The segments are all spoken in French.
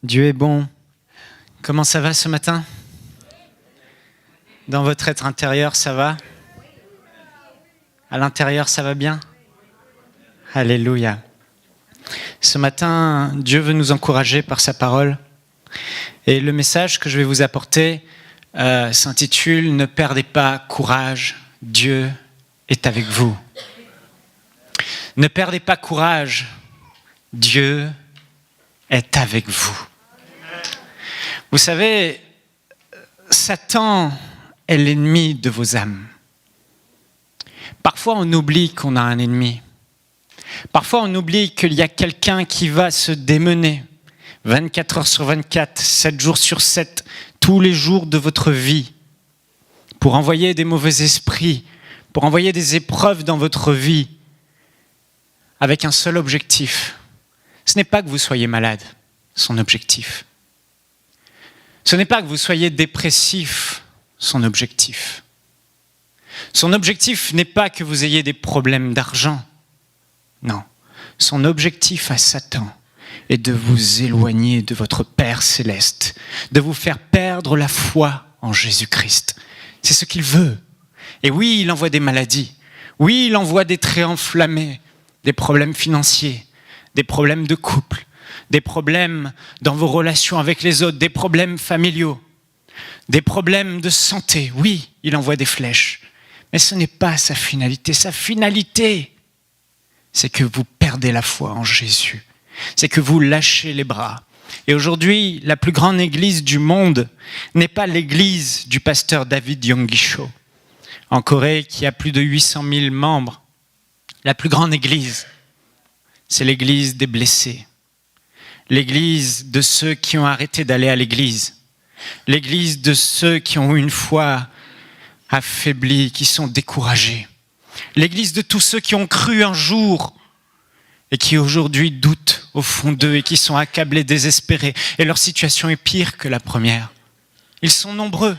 Dieu est bon. Comment ça va ce matin? Dans votre être intérieur, ça va? À l'intérieur, ça va bien? Alléluia. Ce matin, Dieu veut nous encourager par sa parole. Et le message que je vais vous apporter s'intitule « Ne perdez pas courage, Dieu est avec vous ». Ne perdez pas courage, Dieu est avec vous. Vous savez, Satan est l'ennemi de vos âmes. Parfois, on oublie qu'on a un ennemi. Parfois, on oublie qu'il y a quelqu'un qui va se démener 24 heures sur 24, 7 jours sur 7, tous les jours de votre vie, pour envoyer des mauvais esprits, pour envoyer des épreuves dans votre vie, avec un seul objectif. Ce n'est pas que vous soyez malade, son objectif. Ce n'est pas que vous soyez dépressif, son objectif. Son objectif n'est pas que vous ayez des problèmes d'argent. Non, son objectif à Satan est de vous éloigner de votre Père céleste, de vous faire perdre la foi en Jésus-Christ. C'est ce qu'il veut. Et oui, il envoie des maladies. Oui, il envoie des traits enflammés, des problèmes financiers, des problèmes de couple, des problèmes dans vos relations avec les autres, des problèmes familiaux, des problèmes de santé. Oui, il envoie des flèches. Mais ce n'est pas sa finalité. Sa finalité, c'est que vous perdez la foi en Jésus. C'est que vous lâchez les bras. Et aujourd'hui, la plus grande église du monde n'est pas l'église du pasteur David Yonggi-cho en Corée, qui a plus de 800 000 membres. La plus grande église, c'est l'église des blessés. L'église de ceux qui ont arrêté d'aller à l'église. L'église de ceux qui ont une foi affaiblis, qui sont découragés. L'église de tous ceux qui ont cru un jour et qui aujourd'hui doutent au fond d'eux et qui sont accablés, désespérés. Et leur situation est pire que la première. Ils sont nombreux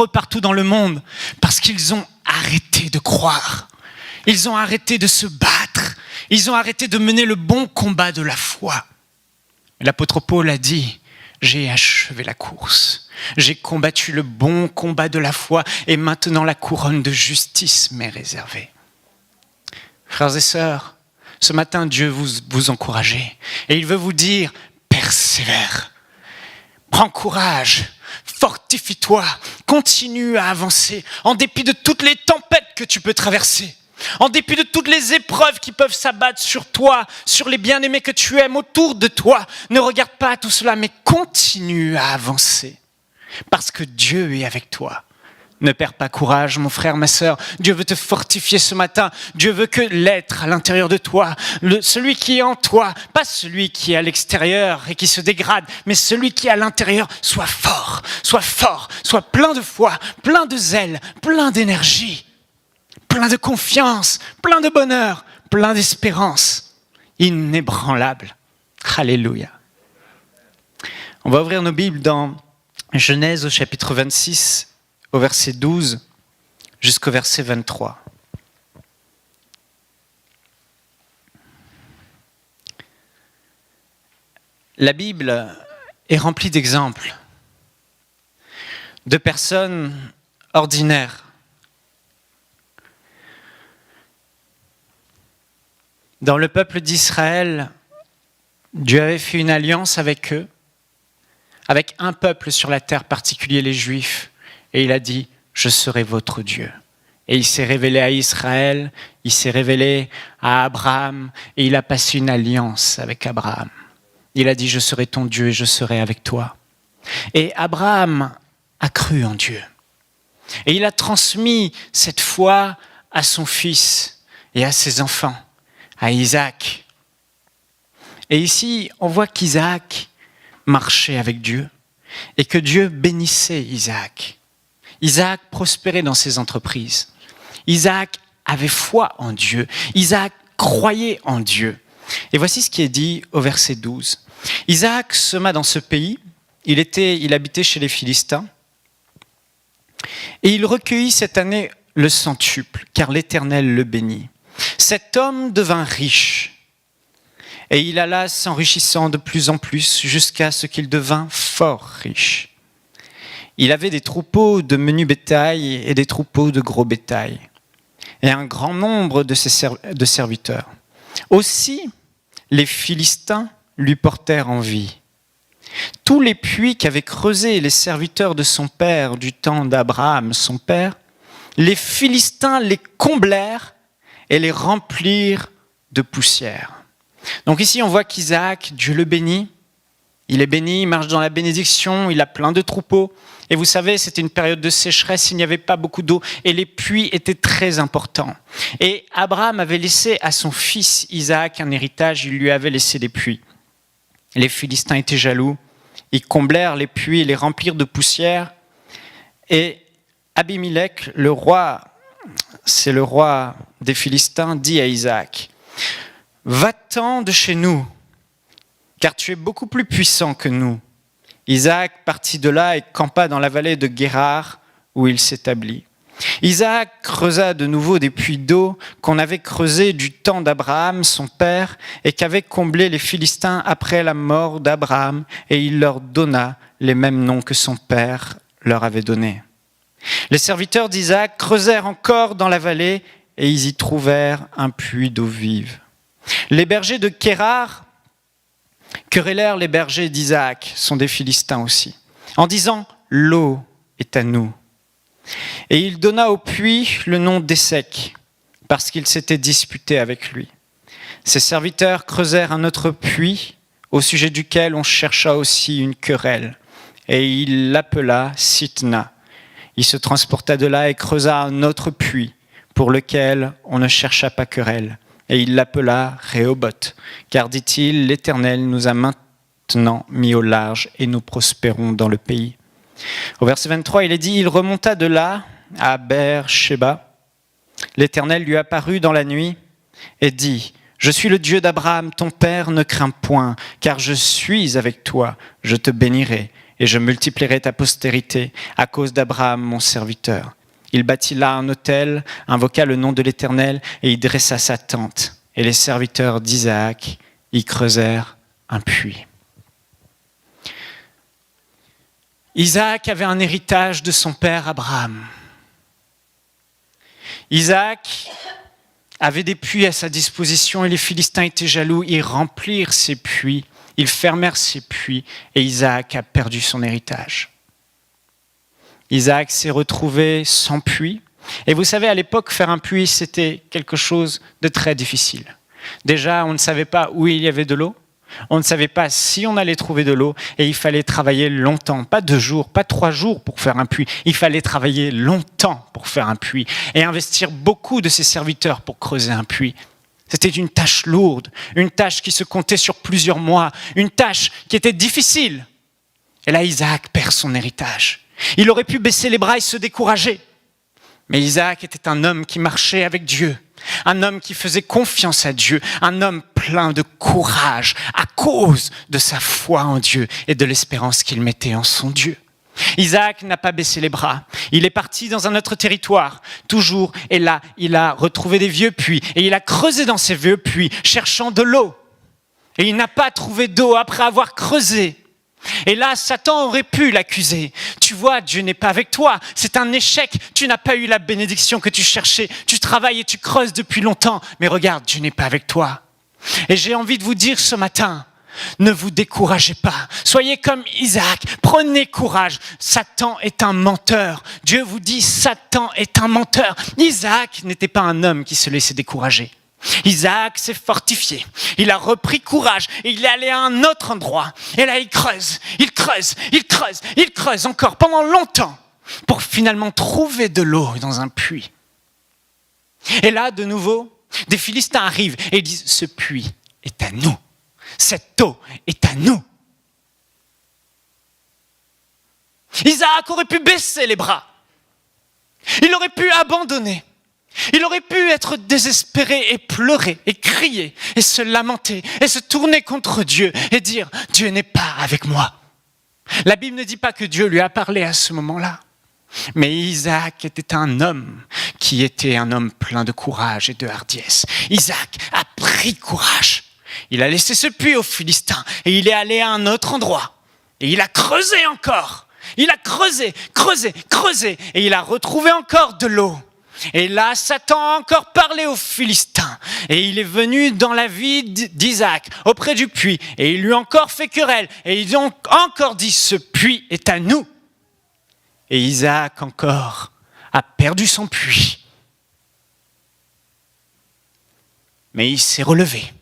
partout dans le monde, parce qu'ils ont arrêté de croire. Ils ont arrêté de se battre. Ils ont arrêté de mener le bon combat de la foi. L'apôtre Paul a dit: j'ai achevé la course, j'ai combattu le bon combat de la foi et maintenant la couronne de justice m'est réservée. Frères et sœurs, ce matin Dieu vous encourage et il veut vous dire: persévère, prends courage, fortifie-toi, continue à avancer en dépit de toutes les tempêtes que tu peux traverser. En dépit de toutes les épreuves qui peuvent s'abattre sur toi, sur les bien-aimés que tu aimes autour de toi, ne regarde pas tout cela, mais continue à avancer. Parce que Dieu est avec toi. Ne perds pas courage, mon frère, ma sœur. Dieu veut te fortifier ce matin. Dieu veut que l'être à l'intérieur de toi, celui qui est en toi, pas celui qui est à l'extérieur et qui se dégrade, mais celui qui est à l'intérieur, soit fort, soit plein de foi, plein de zèle, plein d'énergie. Plein de confiance, plein de bonheur, plein d'espérance, inébranlable. Alléluia. On va ouvrir nos Bibles dans Genèse au chapitre 26, au verset 12 jusqu'au verset 23. La Bible est remplie d'exemples de personnes ordinaires, dans le peuple d'Israël. Dieu avait fait une alliance avec eux, avec un peuple sur la terre particulier, les Juifs. Et il a dit: je serai votre Dieu. Et il s'est révélé à Israël, il s'est révélé à Abraham, et il a passé une alliance avec Abraham. Il a dit: je serai ton Dieu et je serai avec toi. Et Abraham a cru en Dieu. Et il a transmis cette foi à son fils et à ses enfants, à Isaac. Et ici, on voit qu'Isaac marchait avec Dieu et que Dieu bénissait Isaac. Isaac prospérait dans ses entreprises. Isaac avait foi en Dieu. Isaac croyait en Dieu. Et voici ce qui est dit au verset 12. Isaac sema dans ce pays. Il habitait chez les Philistins. Et il recueillit cette année le centuple, car l'Éternel le bénit. Cet homme devint riche Et il alla s'enrichissant de plus en plus jusqu'à ce qu'il devint fort riche. Il avait des troupeaux de menu bétail et des troupeaux de gros bétail, et un grand nombre de serviteurs. Aussi, les Philistins lui portèrent envie. Tous les puits qu'avaient creusés les serviteurs de son père du temps d'Abraham, son père, les Philistins les comblèrent et les remplirent de poussière. Donc ici, on voit qu'Isaac, Dieu le bénit. Il est béni, il marche dans la bénédiction, il a plein de troupeaux. Et vous savez, c'était une période de sécheresse, il n'y avait pas beaucoup d'eau et les puits étaient très importants. Et Abraham avait laissé à son fils Isaac un héritage, il lui avait laissé des puits. Les Philistins étaient jaloux, ils comblèrent les puits et les remplirent de poussière. Et Abimelech, le roi, c'est le roi des Philistins, dit à Isaac, « Va-t'en de chez nous, car tu es beaucoup plus puissant que nous. » Isaac partit de là et campa dans la vallée de Guérar, où il s'établit. Isaac creusa de nouveau des puits d'eau qu'on avait creusés du temps d'Abraham, son père, et qu'avaient comblés les Philistins après la mort d'Abraham, et il leur donna les mêmes noms que son père leur avait donnés. Les serviteurs d'Isaac creusèrent encore dans la vallée, et ils y trouvèrent un puits d'eau vive. Les bergers de Guérar querellèrent les bergers d'Isaac, sont des Philistins aussi, en disant « L'eau est à nous ». Et il donna au puits le nom d'Essek, parce qu'il s'était disputé avec lui. Ses serviteurs creusèrent un autre puits, au sujet duquel on chercha aussi une querelle, et il l'appela Sitna. Il se transporta de là et creusa un autre puits, pour lequel on ne chercha pas querelle. Et il l'appela Rehoboth, car, dit-il, l'Éternel nous a maintenant mis au large et nous prospérons dans le pays. Au verset 23, il est dit, il remonta de là à Beer-Sheba. L'Éternel lui apparut dans la nuit et dit, je suis le Dieu d'Abraham, ton père, ne crains point, car je suis avec toi, je te bénirai et je multiplierai ta postérité à cause d'Abraham, mon serviteur. Il bâtit là un autel, invoqua le nom de l'Éternel et y dressa sa tente. Et les serviteurs d'Isaac y creusèrent un puits. Isaac avait un héritage de son père Abraham. Isaac avait des puits à sa disposition et les Philistins étaient jaloux. Ils remplirent ces puits, ils fermèrent ces puits et Isaac a perdu son héritage. Isaac s'est retrouvé sans puits. Et vous savez, à l'époque, faire un puits, c'était quelque chose de très difficile. Déjà, on ne savait pas où il y avait de l'eau. On ne savait pas si on allait trouver de l'eau. Et il fallait travailler longtemps. Pas 2 jours, pas 3 jours pour faire un puits. Il fallait travailler longtemps pour faire un puits. Et investir beaucoup de ses serviteurs pour creuser un puits. C'était une tâche lourde. Une tâche qui se comptait sur plusieurs mois. Une tâche qui était difficile. Et là, Isaac perd son héritage. Il aurait pu baisser les bras et se décourager. Mais Isaac était un homme qui marchait avec Dieu, un homme qui faisait confiance à Dieu, un homme plein de courage à cause de sa foi en Dieu et de l'espérance qu'il mettait en son Dieu. Isaac n'a pas baissé les bras. Il est parti dans un autre territoire, toujours, et là, il a retrouvé des vieux puits, et il a creusé dans ces vieux puits, cherchant de l'eau. Et il n'a pas trouvé d'eau après avoir creusé. Et là, Satan aurait pu l'accuser. Tu vois, Dieu n'est pas avec toi. C'est un échec. Tu n'as pas eu la bénédiction que tu cherchais. Tu travailles et tu creuses depuis longtemps. Mais regarde, Dieu n'est pas avec toi. Et j'ai envie de vous dire ce matin, ne vous découragez pas. Soyez comme Isaac. Prenez courage. Satan est un menteur. Dieu vous dit, Satan est un menteur. Isaac n'était pas un homme qui se laissait décourager. Isaac s'est fortifié, il a repris courage et il est allé à un autre endroit. Et là, il creuse encore pendant longtemps pour finalement trouver de l'eau dans un puits. Et là, de nouveau, des Philistins arrivent et disent « Ce puits est à nous, cette eau est à nous ». Isaac aurait pu baisser les bras, il aurait pu abandonner. Il aurait pu être désespéré et pleurer et crier et se lamenter et se tourner contre Dieu et dire « Dieu n'est pas avec moi ». La Bible ne dit pas que Dieu lui a parlé à ce moment-là. Mais Isaac était un homme qui était un homme plein de courage et de hardiesse. Isaac a pris courage. Il a laissé ce puits aux Philistins et il est allé à un autre endroit. Et il a creusé encore. Il a creusé et il a retrouvé encore de l'eau. Et là, Satan a encore parlé aux Philistins. Et il est venu dans la vie d'Isaac, auprès du puits. Et il lui a encore fait querelle. Et ils ont encore dit, ce puits est à nous. Et Isaac encore a perdu son puits. Mais il s'est relevé.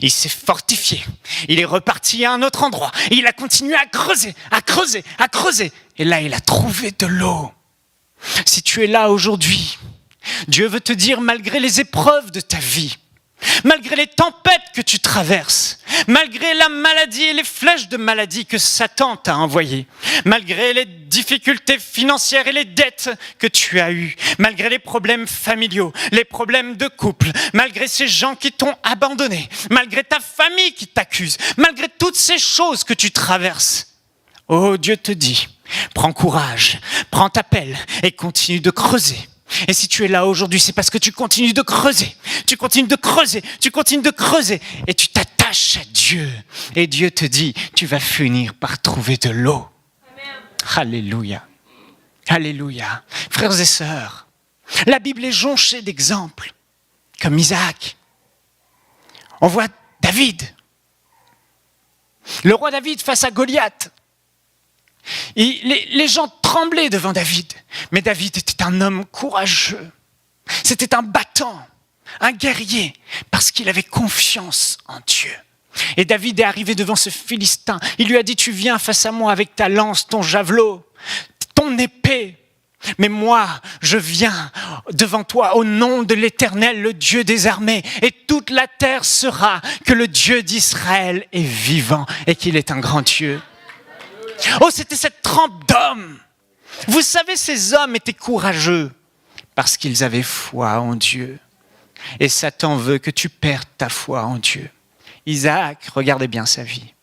Il s'est fortifié. Il est reparti à un autre endroit. Et il a continué à creuser. Et là, il a trouvé de l'eau. Si tu es là aujourd'hui, Dieu veut te dire, malgré les épreuves de ta vie, malgré les tempêtes que tu traverses, malgré la maladie et les flèches de maladie que Satan t'a envoyées, malgré les difficultés financières et les dettes que tu as eues, malgré les problèmes familiaux, les problèmes de couple, malgré ces gens qui t'ont abandonné, malgré ta famille qui t'accuse, malgré toutes ces choses que tu traverses, oh, Dieu te dit, prends courage, prends ta pelle et continue de creuser. Et si tu es là aujourd'hui, c'est parce que tu continues de creuser. Tu continues de creuser et tu t'attaches à Dieu. Et Dieu te dit, tu vas finir par trouver de l'eau. Amen. Alléluia. Alléluia. Frères et sœurs, la Bible est jonchée d'exemples, comme Isaac. On voit David, le roi David face à Goliath. Les gens tremblaient devant David, mais David était un homme courageux, c'était un battant, un guerrier, parce qu'il avait confiance en Dieu. Et David est arrivé devant ce Philistin, il lui a dit, tu viens face à moi avec ta lance, ton javelot, ton épée, mais moi, je viens devant toi au nom de l'Éternel, le Dieu des armées, et toute la terre saura que le Dieu d'Israël est vivant et qu'il est un grand Dieu. Oh, c'était cette trempe d'hommes. Vous savez, ces hommes étaient courageux parce qu'ils avaient foi en Dieu. Et Satan veut que tu perdes ta foi en Dieu. Isaac, regardez bien sa vie.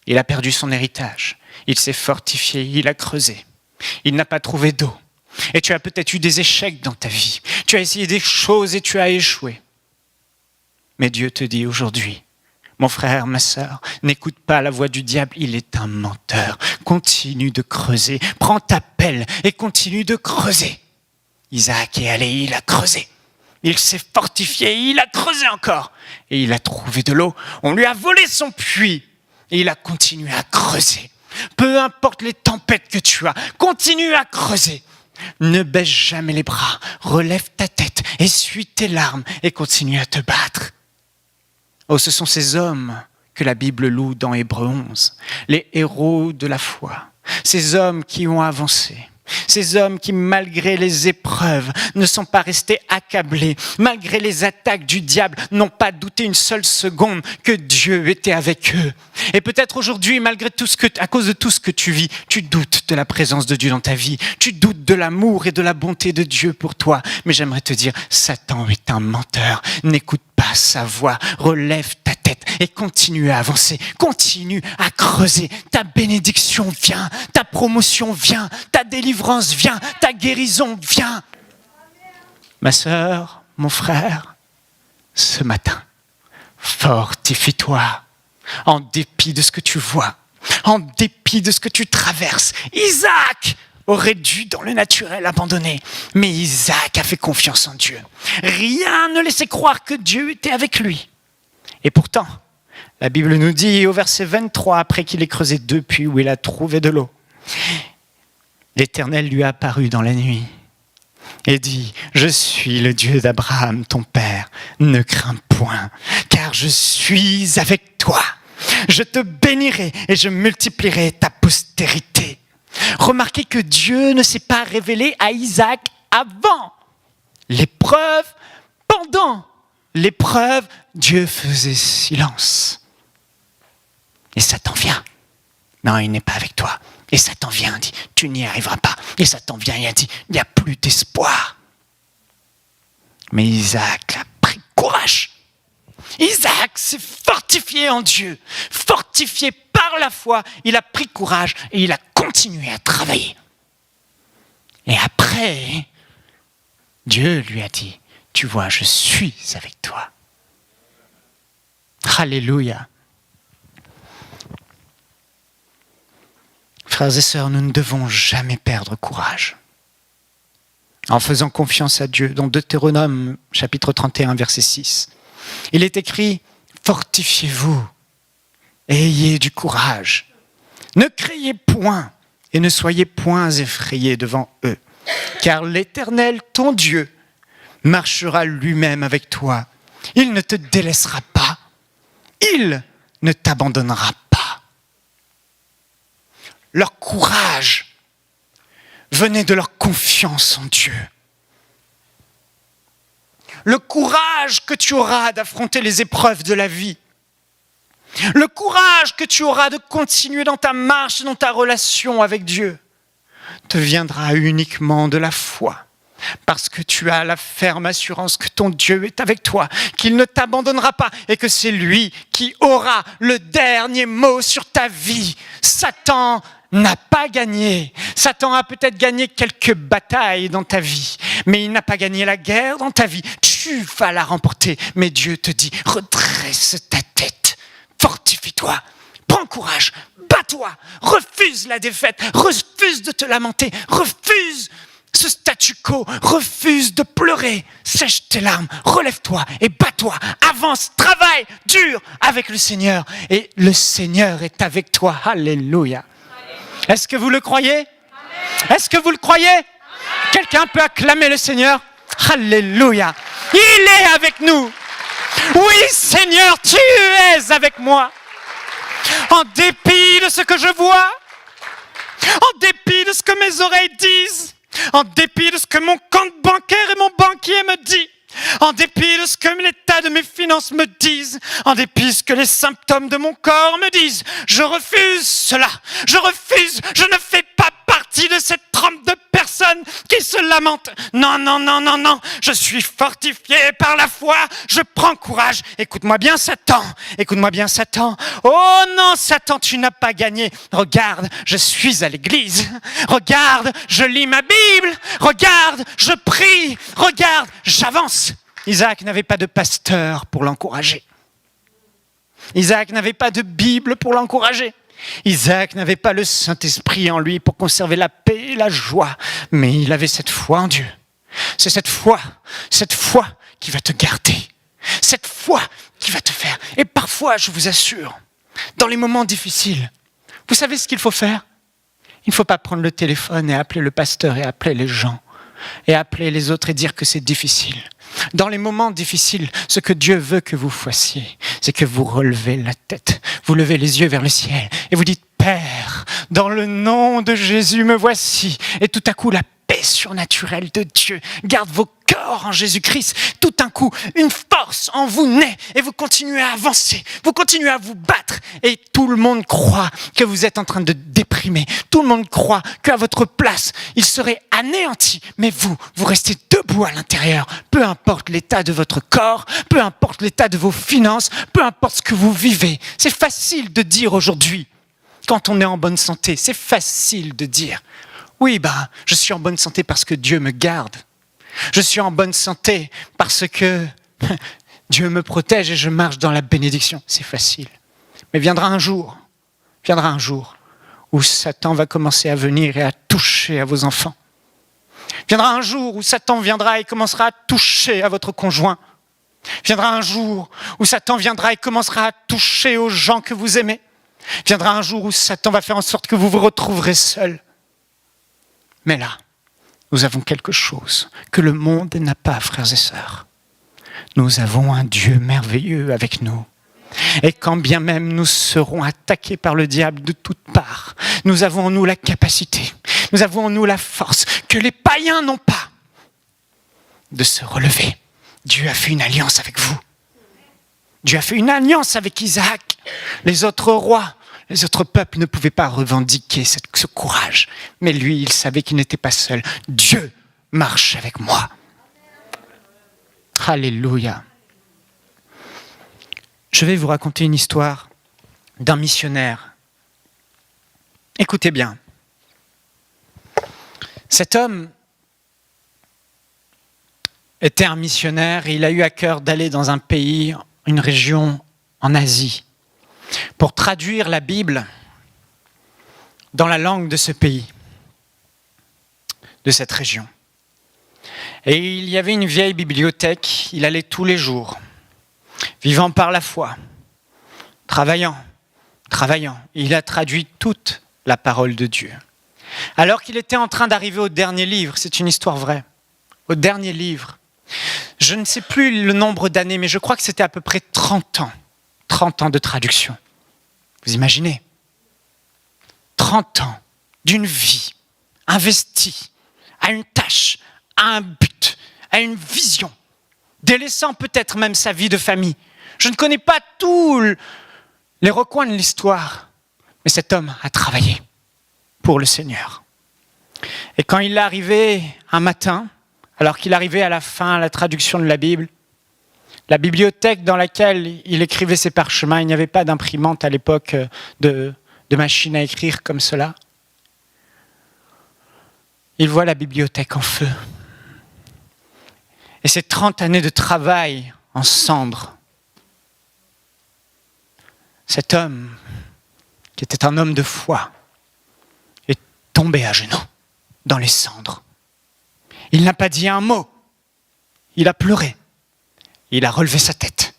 Il a perdu son héritage. Il s'est fortifié, il a creusé. Il n'a pas trouvé d'eau. Et tu as peut-être eu des échecs dans ta vie. Tu as essayé des choses et tu as échoué. Mais Dieu te dit aujourd'hui, mon frère, ma sœur, n'écoute pas la voix du diable, il est un menteur. Continue de creuser, prends ta pelle et continue de creuser. Isaac est allé, il a creusé. Il s'est fortifié, il a creusé encore. Et il a trouvé de l'eau. On lui a volé son puits. Et il a continué à creuser. Peu importe les tempêtes que tu as, continue à creuser. Ne baisse jamais les bras, relève ta tête, essuie tes larmes et continue à te battre. Oh, ce sont ces hommes que la Bible loue dans Hébreux 11, les héros de la foi, ces hommes qui ont avancé, ces hommes qui, malgré les épreuves, ne sont pas restés accablés, malgré les attaques du diable, n'ont pas douté une seule seconde que Dieu était avec eux. Et peut-être aujourd'hui, malgré tout à cause de tout ce que tu vis, tu doutes de la présence de Dieu dans ta vie, tu doutes de l'amour et de la bonté de Dieu pour toi. Mais j'aimerais te dire, Satan est un menteur, n'écoute pas sa voix, relève ta tête et continue à avancer, continue à creuser. Ta bénédiction vient, ta promotion vient, ta délivrance vient, ta guérison vient. Ma sœur, mon frère, ce matin, fortifie-toi en dépit de ce que tu vois, en dépit de ce que tu traverses. Isaac aurait dû, dans le naturel, abandonner. Mais Isaac a fait confiance en Dieu. Rien ne laissait croire que Dieu était avec lui. Et pourtant, la Bible nous dit au verset 23, après qu'il ait creusé 2 puits où il a trouvé de l'eau, l'Éternel lui a apparu dans la nuit et dit, je suis le Dieu d'Abraham, ton père, ne crains point, car je suis avec toi. Je te bénirai et je multiplierai ta postérité. Remarquez que Dieu ne s'est pas révélé à Isaac avant l'épreuve. Pendant l'épreuve, Dieu faisait silence. Et Satan vient. Non, il n'est pas avec toi. Et Satan vient, dit, tu n'y arriveras pas. Et Satan vient et dit, il n'y a plus d'espoir. Mais Isaac a pris courage. Isaac s'est fortifié en Dieu, fortifié par la foi, il a pris courage et il a continué à travailler. Et après, Dieu lui a dit, tu vois, je suis avec toi. Alléluia. Frères et sœurs, nous ne devons jamais perdre courage. En faisant confiance à Dieu, dans Deutéronome, chapitre 31, verset 6, il est écrit « Fortifiez-vous et ayez du courage. Ne criez point et ne soyez point effrayés devant eux, car l'Éternel, ton Dieu, marchera lui-même avec toi. Il ne te délaissera pas. Il ne t'abandonnera pas. » Leur courage venait de leur confiance en Dieu. Le courage que tu auras d'affronter les épreuves de la vie, le courage que tu auras de continuer dans ta marche, dans ta relation avec Dieu, te viendra uniquement de la foi. Parce que tu as la ferme assurance que ton Dieu est avec toi, qu'il ne t'abandonnera pas et que c'est lui qui aura le dernier mot sur ta vie. Satan n'a pas gagné. Satan a peut-être gagné quelques batailles dans ta vie, mais il n'a pas gagné la guerre dans ta vie. Tu vas la remporter, mais Dieu te dit, redresse ta tête, fortifie-toi, prends courage, bats-toi, refuse la défaite, refuse de te lamenter, refuse ce statu quo, refuse de pleurer, sèche tes larmes, relève-toi et bats-toi, avance, travaille dur avec le Seigneur et le Seigneur est avec toi. Alléluia. Est-ce que vous le croyez? Est-ce que vous le croyez? Quelqu'un peut acclamer le Seigneur? Alléluia. Il est avec nous. Oui, Seigneur, tu es avec moi. En dépit de ce que je vois, en dépit de ce que mes oreilles disent, en dépit de ce que mon compte bancaire et mon banquier me dit, en dépit de ce que l'état de mes finances me disent, en dépit de ce que les symptômes de mon corps me disent, je refuse cela, je refuse, je ne fais pas partie de cette trempe de personnes qui se lamentent. Non, non, non, non, non, je suis fortifié par la foi, je prends courage. Écoute-moi bien, Satan, écoute-moi bien, Satan. Oh non, Satan, tu n'as pas gagné. Regarde, je suis à l'église. Regarde, je lis ma Bible. Regarde, je prie. Regarde, j'avance. Isaac n'avait pas de pasteur pour l'encourager. Isaac n'avait pas de Bible pour l'encourager. Isaac n'avait pas le Saint-Esprit en lui pour conserver la paix et la joie, mais il avait cette foi en Dieu. C'est cette foi qui va te garder, cette foi qui va te faire. Et parfois, je vous assure, dans les moments difficiles, vous savez ce qu'il faut faire? Il ne faut pas prendre le téléphone et appeler le pasteur et appeler les gens et appeler les autres et dire que c'est difficile. Dans les moments difficiles, ce que Dieu veut que vous fassiez, c'est que vous relevez la tête, vous levez les yeux vers le ciel et vous dites « Père, dans le nom de Jésus, me voici ». Et tout à coup, la paix surnaturelle de Dieu garde vos corps en Jésus-Christ. Tout d'un coup, une force en vous naît et vous continuez à avancer, vous continuez à vous battre et tout le monde croit que vous êtes en train de déprimer. Tout le monde croit qu'à votre place, il serait anéanti. Mais vous restez debout à l'intérieur. Peu importe l'état de votre corps, peu importe l'état de vos finances, peu importe ce que vous vivez. C'est facile de dire aujourd'hui, quand on est en bonne santé, c'est facile de dire « Oui, je suis en bonne santé parce que Dieu me garde. Je suis en bonne santé parce que Dieu me protège et je marche dans la bénédiction. » C'est facile. Mais viendra un jour où Satan va commencer à venir et à toucher à vos enfants. Viendra un jour où Satan viendra et commencera à toucher à votre conjoint. Viendra un jour où Satan viendra et commencera à toucher aux gens que vous aimez. Viendra un jour où Satan va faire en sorte que vous vous retrouverez seul. Mais là, nous avons quelque chose que le monde n'a pas, frères et sœurs. Nous avons un Dieu merveilleux avec nous. Et quand bien même nous serons attaqués par le diable de toutes parts, nous avons en nous la capacité, nous avons en nous la force que les païens n'ont pas de se relever. Dieu a fait une alliance avec vous. Dieu a fait une alliance avec Isaac. Les autres rois, les autres peuples ne pouvaient pas revendiquer ce courage. Mais lui, il savait qu'il n'était pas seul. Dieu marche avec moi. Alléluia. Je vais vous raconter une histoire d'un missionnaire. Écoutez bien. Cet homme était un missionnaire et il a eu à cœur d'aller dans un pays, une région en Asie, pour traduire la Bible dans la langue de ce pays, de cette région. Et il y avait une vieille bibliothèque, il allait tous les jours, vivant par la foi, travaillant. Il a traduit toute la parole de Dieu. Alors qu'il était en train d'arriver au dernier livre, c'est une histoire vraie, au dernier livre, je ne sais plus le nombre d'années, mais je crois que c'était à peu près 30 ans de traduction. Vous imaginez ? 30 ans d'une vie investie à une tâche, à un but, à une vision, délaissant peut-être même sa vie de famille. Je ne connais pas tous les recoins de l'histoire, mais cet homme a travaillé pour le Seigneur. Et quand il est arrivé un matin, alors qu'il arrivait à la fin, à la traduction de la Bible, la bibliothèque dans laquelle il écrivait ses parchemins, il n'y avait pas d'imprimante à l'époque de machine à écrire comme cela. Il voit la bibliothèque en feu. Et ces 30 années de travail en cendres. Cet homme, qui était un homme de foi, est tombé à genoux dans les cendres. Il n'a pas dit un mot. Il a pleuré. Il a relevé sa tête.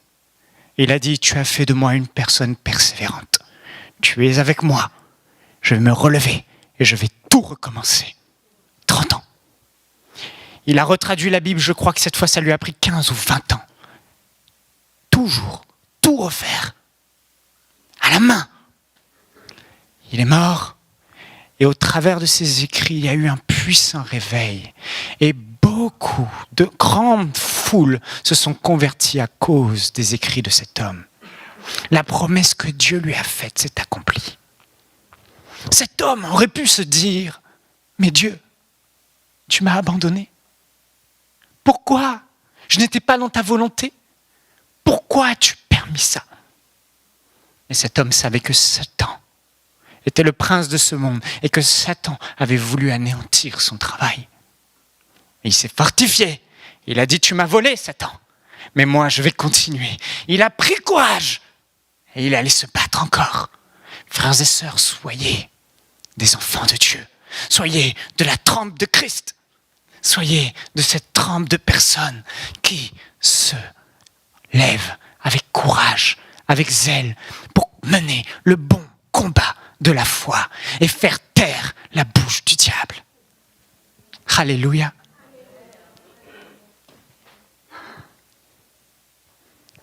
Il a dit, tu as fait de moi une personne persévérante. Tu es avec moi. Je vais me relever et je vais tout recommencer. 30 ans. Il a retraduit la Bible, je crois que cette fois, ça lui a pris 15 ou 20 ans. Toujours, tout refaire. À la main. Il est mort. Et au travers de ses écrits, il y a eu un puissant réveil. Et beaucoup de grandes foules se sont converties à cause des écrits de cet homme. La promesse que Dieu lui a faite s'est accomplie. Cet homme aurait pu se dire, mais Dieu, tu m'as abandonné. Pourquoi ? Je n'étais pas dans ta volonté. Pourquoi as-tu permis ça ? Mais cet homme savait que Satan était le prince de ce monde et que Satan avait voulu anéantir son travail. Et il s'est fortifié. Il a dit, tu m'as volé, Satan. Mais moi, je vais continuer. Il a pris courage. Et il allait se battre encore. Frères et sœurs, soyez des enfants de Dieu. Soyez de la trempe de Christ. Soyez de cette trempe de personnes qui se lèvent avec courage, avec zèle, pour mener le bon combat de la foi et faire taire la bouche du diable. Alléluia.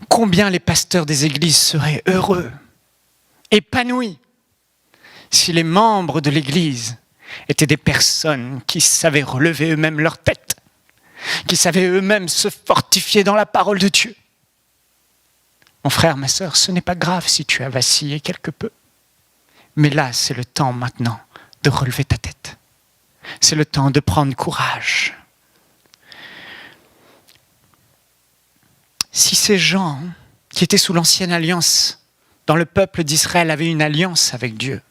Combien les pasteurs des églises seraient heureux, épanouis, si les membres de l'église étaient des personnes qui savaient relever eux-mêmes leur tête, qui savaient eux-mêmes se fortifier dans la parole de Dieu. Mon frère, ma sœur, ce n'est pas grave si tu as vacillé quelque peu. Mais là, c'est le temps maintenant de relever ta tête. C'est le temps de prendre courage. Si ces gens qui étaient sous l'ancienne alliance, dans le peuple d'Israël, avaient une alliance avec Dieu,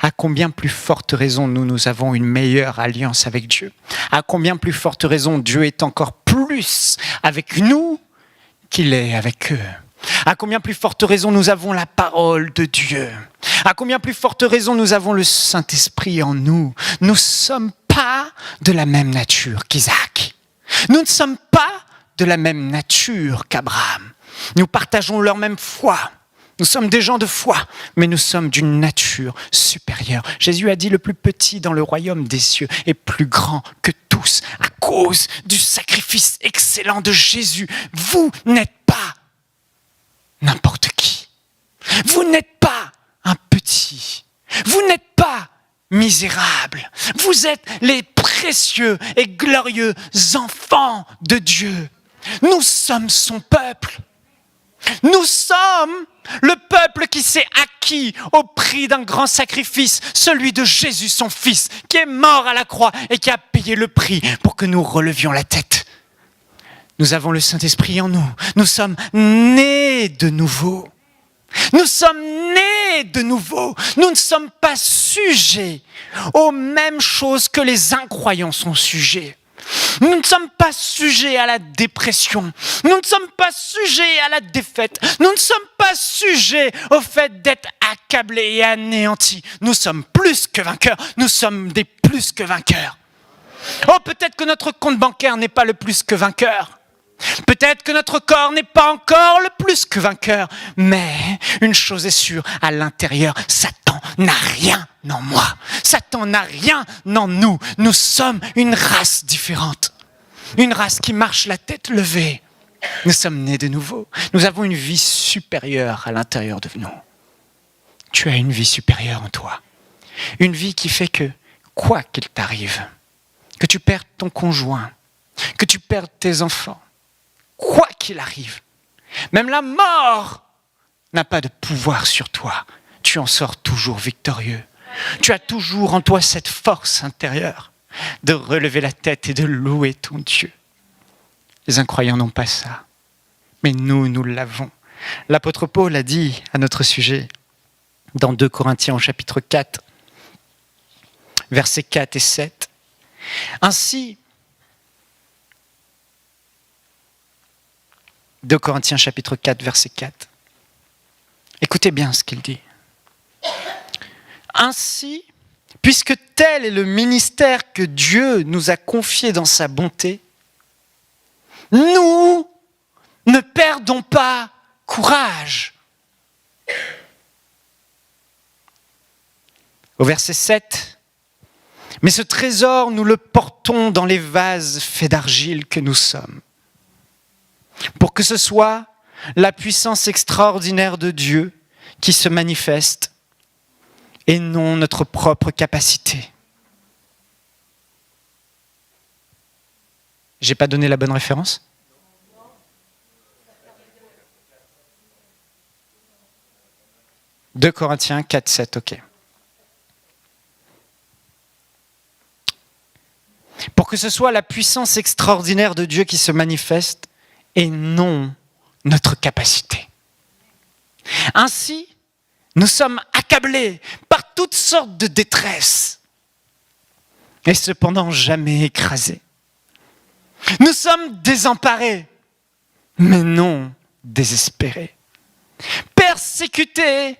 à combien plus forte raison nous avons une meilleure alliance avec Dieu ? À combien plus forte raison Dieu est encore plus avec nous qu'il est avec eux ? À combien plus forte raison nous avons la parole de Dieu ? À combien plus forte raison nous avons le Saint-Esprit en nous ? Nous ne sommes pas de la même nature qu'Isaac. Nous ne sommes pas de la même nature qu'Abraham. Nous partageons leur même foi. Nous sommes des gens de foi, mais nous sommes d'une nature supérieure. Jésus a dit, le plus petit dans le royaume des cieux est plus grand que tous. À cause du sacrifice excellent de Jésus, vous n'êtes pas n'importe qui. Vous n'êtes pas un petit. Vous n'êtes pas misérable. Vous êtes les précieux et glorieux enfants de Dieu. Nous sommes son peuple. Nous sommes le peuple qui s'est acquis au prix d'un grand sacrifice, celui de Jésus, son Fils, qui est mort à la croix et qui a payé le prix pour que nous relevions la tête. Nous avons le Saint-Esprit en nous. Nous sommes nés de nouveau. Nous sommes nés de nouveau. Nous ne sommes pas sujets aux mêmes choses que les incroyants sont sujets. Nous ne sommes pas sujets à la dépression. Nous ne sommes pas sujets à la défaite. Nous ne sommes pas sujets au fait d'être accablés et anéantis. Nous sommes plus que vainqueurs. Nous sommes des plus que vainqueurs. Oh, peut-être que notre compte bancaire n'est pas le plus que vainqueur. Peut-être que notre corps n'est pas encore le plus que vainqueur. Mais une chose est sûre, à l'intérieur, Satan n'a rien en moi. Satan n'a rien en nous. Nous sommes une race différente. Une race qui marche la tête levée. Nous sommes nés de nouveau. Nous avons une vie supérieure à l'intérieur de nous. Tu as une vie supérieure en toi. Une vie qui fait que, quoi qu'il t'arrive, que tu perdes ton conjoint, que tu perdes tes enfants, quoi qu'il arrive, même la mort n'a pas de pouvoir sur toi. Tu en sors toujours victorieux. Tu as toujours en toi cette force intérieure de relever la tête et de louer ton Dieu. Les incroyants n'ont pas ça, mais nous l'avons. L'apôtre Paul a dit à notre sujet, dans 2 Corinthiens au chapitre 4, versets 4 et 7, ainsi, 2 Corinthiens chapitre 4, verset 4. Écoutez bien ce qu'il dit. Ainsi, puisque tel est le ministère que Dieu nous a confié dans sa bonté, nous ne perdons pas courage. Au verset 7, mais ce trésor, nous le portons dans les vases faits d'argile que nous sommes, pour que ce soit la puissance extraordinaire de Dieu qui se manifeste et non notre propre capacité. J'ai pas donné la bonne référence ? « 2 Corinthiens 4, 7, ok. Pour que ce soit la puissance extraordinaire de Dieu qui se manifeste et non notre capacité. Ainsi, nous sommes accablés par toutes sortes de détresse et cependant jamais écrasés. Nous sommes désemparés, mais non désespérés. Persécutés,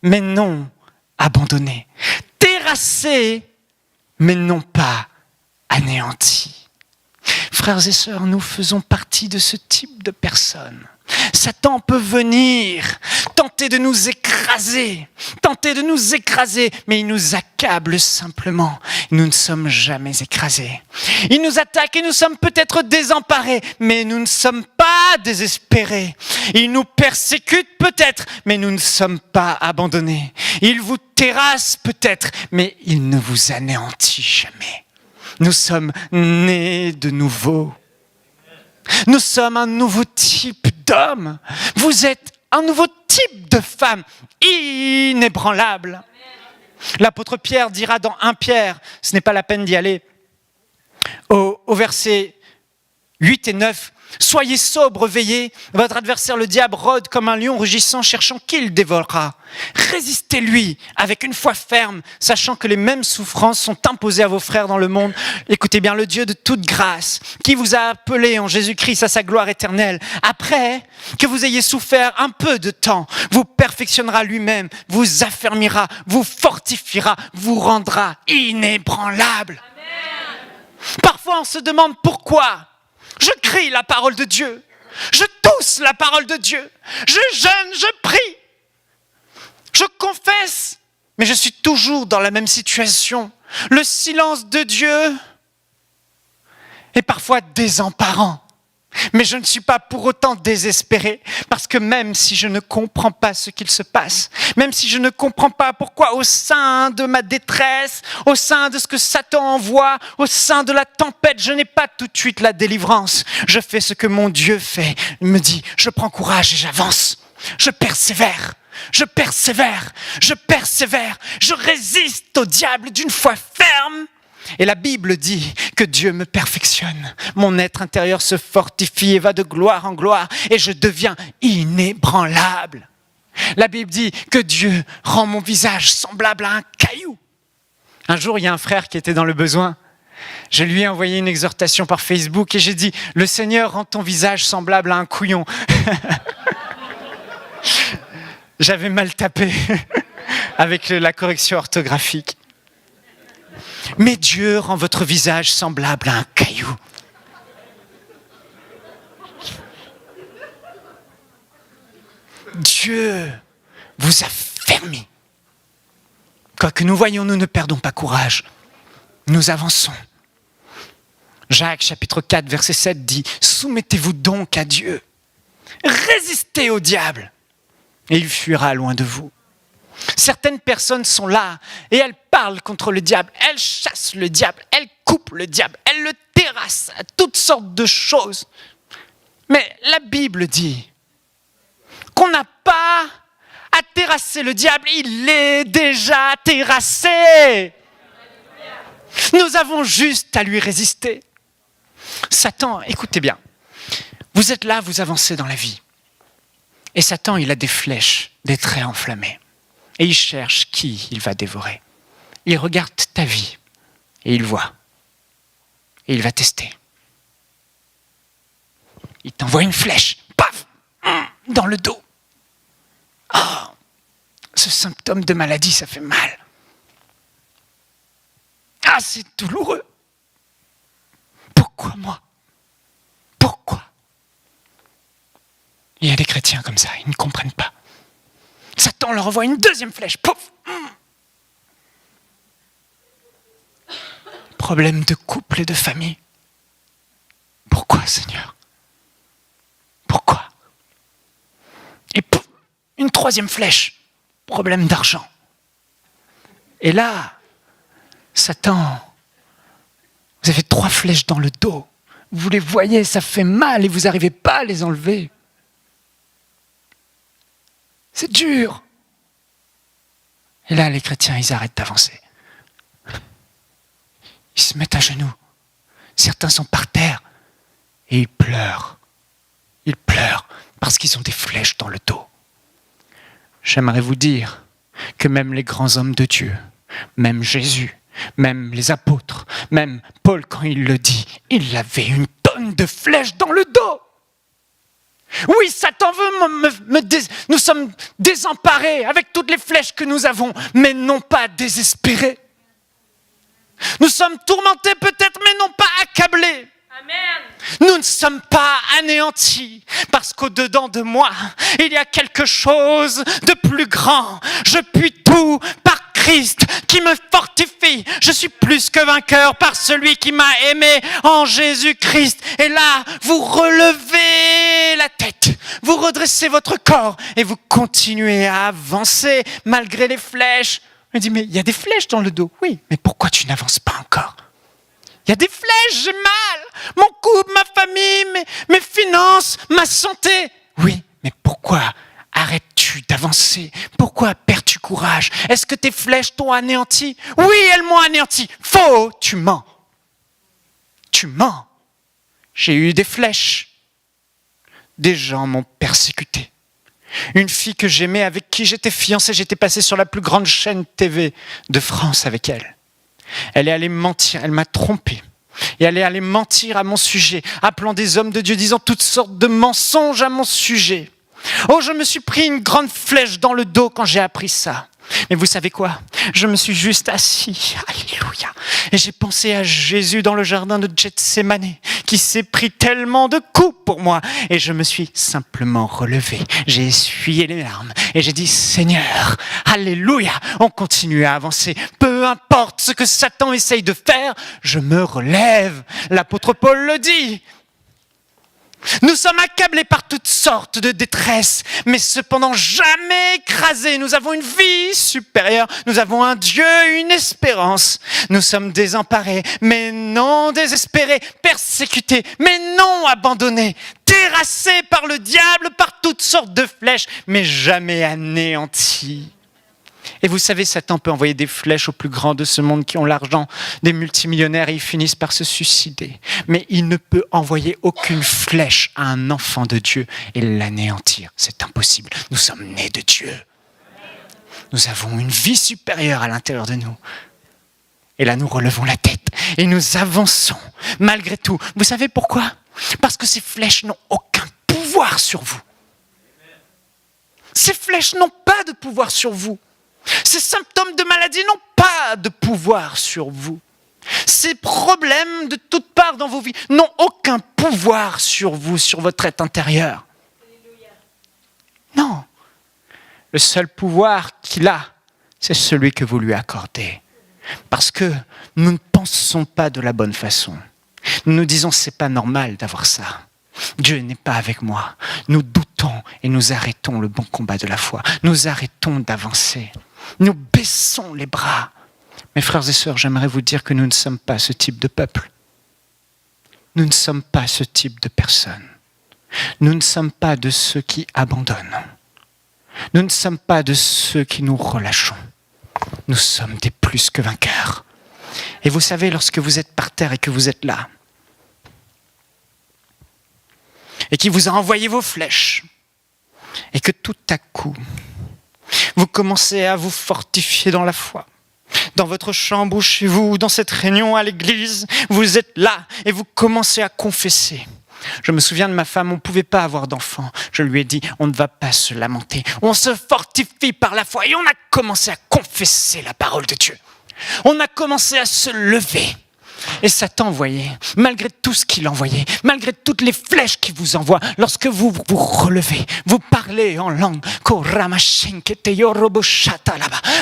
mais non abandonnés. Terrassés, mais non pas anéantis. Frères et sœurs, nous faisons partie de ce type de personnes. Satan peut venir, tenter de nous écraser, mais il nous accable simplement. Nous ne sommes jamais écrasés. Il nous attaque et nous sommes peut-être désemparés, mais nous ne sommes pas désespérés. Il nous persécute peut-être, mais nous ne sommes pas abandonnés. Il vous terrasse peut-être, mais il ne vous anéantit jamais. Nous sommes nés de nouveau. Nous sommes un nouveau type d'homme. Vous êtes un nouveau type de femme, inébranlable. L'apôtre Pierre dira dans 1 Pierre, ce n'est pas la peine d'y aller, au verset 8 et 9, « Soyez sobres, veillez, votre adversaire le diable rôde comme un lion rugissant, cherchant qui le dévorera. Résistez-lui avec une foi ferme, sachant que les mêmes souffrances sont imposées à vos frères dans le monde. Écoutez bien, le Dieu de toute grâce, qui vous a appelé en Jésus-Christ à sa gloire éternelle, après que vous ayez souffert un peu de temps, vous perfectionnera lui-même, vous affermira, vous fortifiera, vous rendra inébranlable. » Parfois on se demande pourquoi. Je crie la parole de Dieu. Je tousse la parole de Dieu. Je jeûne, je prie. Je confesse. Mais je suis toujours dans la même situation. Le silence de Dieu est parfois désemparant. Mais je ne suis pas pour autant désespéré, parce que même si je ne comprends pas ce qu'il se passe, même si je ne comprends pas pourquoi au sein de ma détresse, au sein de ce que Satan envoie, au sein de la tempête, je n'ai pas tout de suite la délivrance. Je fais ce que mon Dieu fait. Il me dit, je prends courage et j'avance. Je persévère. Je résiste au diable d'une foi ferme. Et la Bible dit que Dieu me perfectionne. Mon être intérieur se fortifie et va de gloire en gloire et je deviens inébranlable. La Bible dit que Dieu rend mon visage semblable à un caillou. Un jour, il y a un frère qui était dans le besoin Je lui ai envoyé une exhortation par Facebook et j'ai dit « Le Seigneur rend ton visage semblable à un couillon ». J'avais mal tapé avec la correction orthographique. Mais Dieu rend votre visage semblable à un caillou. Dieu vous a fermé. Quoi que nous voyons, nous ne perdons pas courage. Nous avançons. Jacques chapitre 4 verset 7 dit « Soumettez-vous donc à Dieu. Résistez au diable et il fuira loin de vous. » Certaines personnes sont là et elles parlent contre le diable, elles chassent le diable, elles coupent le diable, elles le terrassent à toutes sortes de choses. Mais la Bible dit qu'on n'a pas à terrasser le diable, il est déjà terrassé. Nous avons juste à lui résister. Satan, écoutez bien, vous êtes là, vous avancez dans la vie. Et Satan, il a des flèches, des traits enflammés. Et il cherche qui il va dévorer. Il regarde ta vie et il voit. Et il va tester. Il t'envoie une flèche, paf, dans le dos. Oh, ce symptôme de maladie, ça fait mal. Ah, c'est douloureux. Pourquoi moi? Pourquoi? Il y a des chrétiens comme ça, ils ne comprennent pas. Satan leur envoie une deuxième flèche, pouf. Problème de couple et de famille. Pourquoi, Seigneur? Pourquoi? Et pouf, une troisième flèche, problème d'argent. Et là, Satan, vous avez 3 flèches dans le dos. Vous les voyez, ça fait mal et vous n'arrivez pas à les enlever. C'est dur. Et là, les chrétiens, ils arrêtent d'avancer. Ils se mettent à genoux. Certains sont par terre et ils pleurent. Ils pleurent parce qu'ils ont des flèches dans le dos. J'aimerais vous dire que même les grands hommes de Dieu, même Jésus, même les apôtres, même Paul, quand il le dit, il avait une tonne de flèches dans le dos. Oui, Satan veut nous sommes désemparés avec toutes les flèches que nous avons, mais non pas désespérés. Nous sommes tourmentés peut-être, mais non pas accablés. Amen. Nous ne sommes pas anéantis, parce qu'au-dedans de moi, il y a quelque chose de plus grand. Je puis tout par Christ qui me fortifie. Je suis plus que vainqueur par celui qui m'a aimé en Jésus-Christ. Et là, vous relevez la tête, vous redressez votre corps et vous continuez à avancer malgré les flèches. Je me dis, mais il y a des flèches dans le dos. Oui, mais pourquoi tu n'avances pas encore? Il y a des flèches, j'ai mal. Mon couple, ma famille, mes finances, ma santé. Oui, mais pourquoi arrêtes-tu d'avancer? Pourquoi perds-tu courage? Est-ce que tes flèches t'ont anéanti? Oui, elles m'ont anéanti. Faux, tu mens. Tu mens. J'ai eu des flèches. Des gens m'ont persécuté. Une fille que j'aimais, avec qui j'étais fiancé, j'étais passé sur la plus grande chaîne TV de France avec elle. Elle est allée mentir, elle m'a trompé. Et elle est allée mentir à mon sujet, appelant des hommes de Dieu, disant toutes sortes de mensonges à mon sujet. Oh, je me suis pris une grande flèche dans le dos quand j'ai appris ça. Mais vous savez quoi? Je me suis juste assis, alléluia, et j'ai pensé à Jésus dans le jardin de Gethsémani, qui s'est pris tellement de coups pour moi, et je me suis simplement relevé, j'ai essuyé les larmes, et j'ai dit, Seigneur, alléluia, on continue à avancer, peu importe ce que Satan essaye de faire, je me relève, l'apôtre Paul le dit. Nous sommes accablés par toutes sortes de détresse, mais cependant jamais écrasés. Nous avons une vie supérieure, nous avons un Dieu, une espérance. Nous sommes désemparés, mais non désespérés, persécutés, mais non abandonnés, terrassés par le diable, par toutes sortes de flèches, mais jamais anéantis. Et vous savez, Satan peut envoyer des flèches aux plus grands de ce monde qui ont l'argent, des multimillionnaires, et ils finissent par se suicider. Mais il ne peut envoyer aucune flèche à un enfant de Dieu et l'anéantir. C'est impossible. Nous sommes nés de Dieu. Nous avons une vie supérieure à l'intérieur de nous. Et là, nous relevons la tête et nous avançons malgré tout. Vous savez pourquoi ? Parce que ces flèches n'ont aucun pouvoir sur vous. Ces flèches n'ont pas de pouvoir sur vous. Ces symptômes de maladie n'ont pas de pouvoir sur vous. Ces problèmes de toutes parts dans vos vies n'ont aucun pouvoir sur vous, sur votre être intérieur. Non. Le seul pouvoir qu'il a, c'est celui que vous lui accordez. Parce que nous ne pensons pas de la bonne façon. Nous nous disons, c'est pas normal d'avoir ça. Dieu n'est pas avec moi. Nous doutons et nous arrêtons le bon combat de la foi. Nous arrêtons d'avancer. Nous baissons les bras. Mes frères et sœurs, j'aimerais vous dire que nous ne sommes pas ce type de peuple. Nous ne sommes pas ce type de personnes. Nous ne sommes pas de ceux qui abandonnent. Nous ne sommes pas de ceux qui nous relâchons. Nous sommes des plus que vainqueurs. Et vous savez, lorsque vous êtes par terre et que vous êtes là, et qu'il vous a envoyé vos flèches, et que tout à coup, vous commencez à vous fortifier dans la foi, dans votre chambre ou chez vous, dans cette réunion à l'église, vous êtes là et vous commencez à confesser. Je me souviens de ma femme, on ne pouvait pas avoir d'enfant. Je lui ai dit, on ne va pas se lamenter. On se fortifie par la foi et on a commencé à confesser la parole de Dieu. On a commencé à se lever. Et Satan, vous voyez, malgré tout ce qu'il envoyait, malgré toutes les flèches qu'il vous envoie, lorsque vous vous relevez, vous parlez en langue,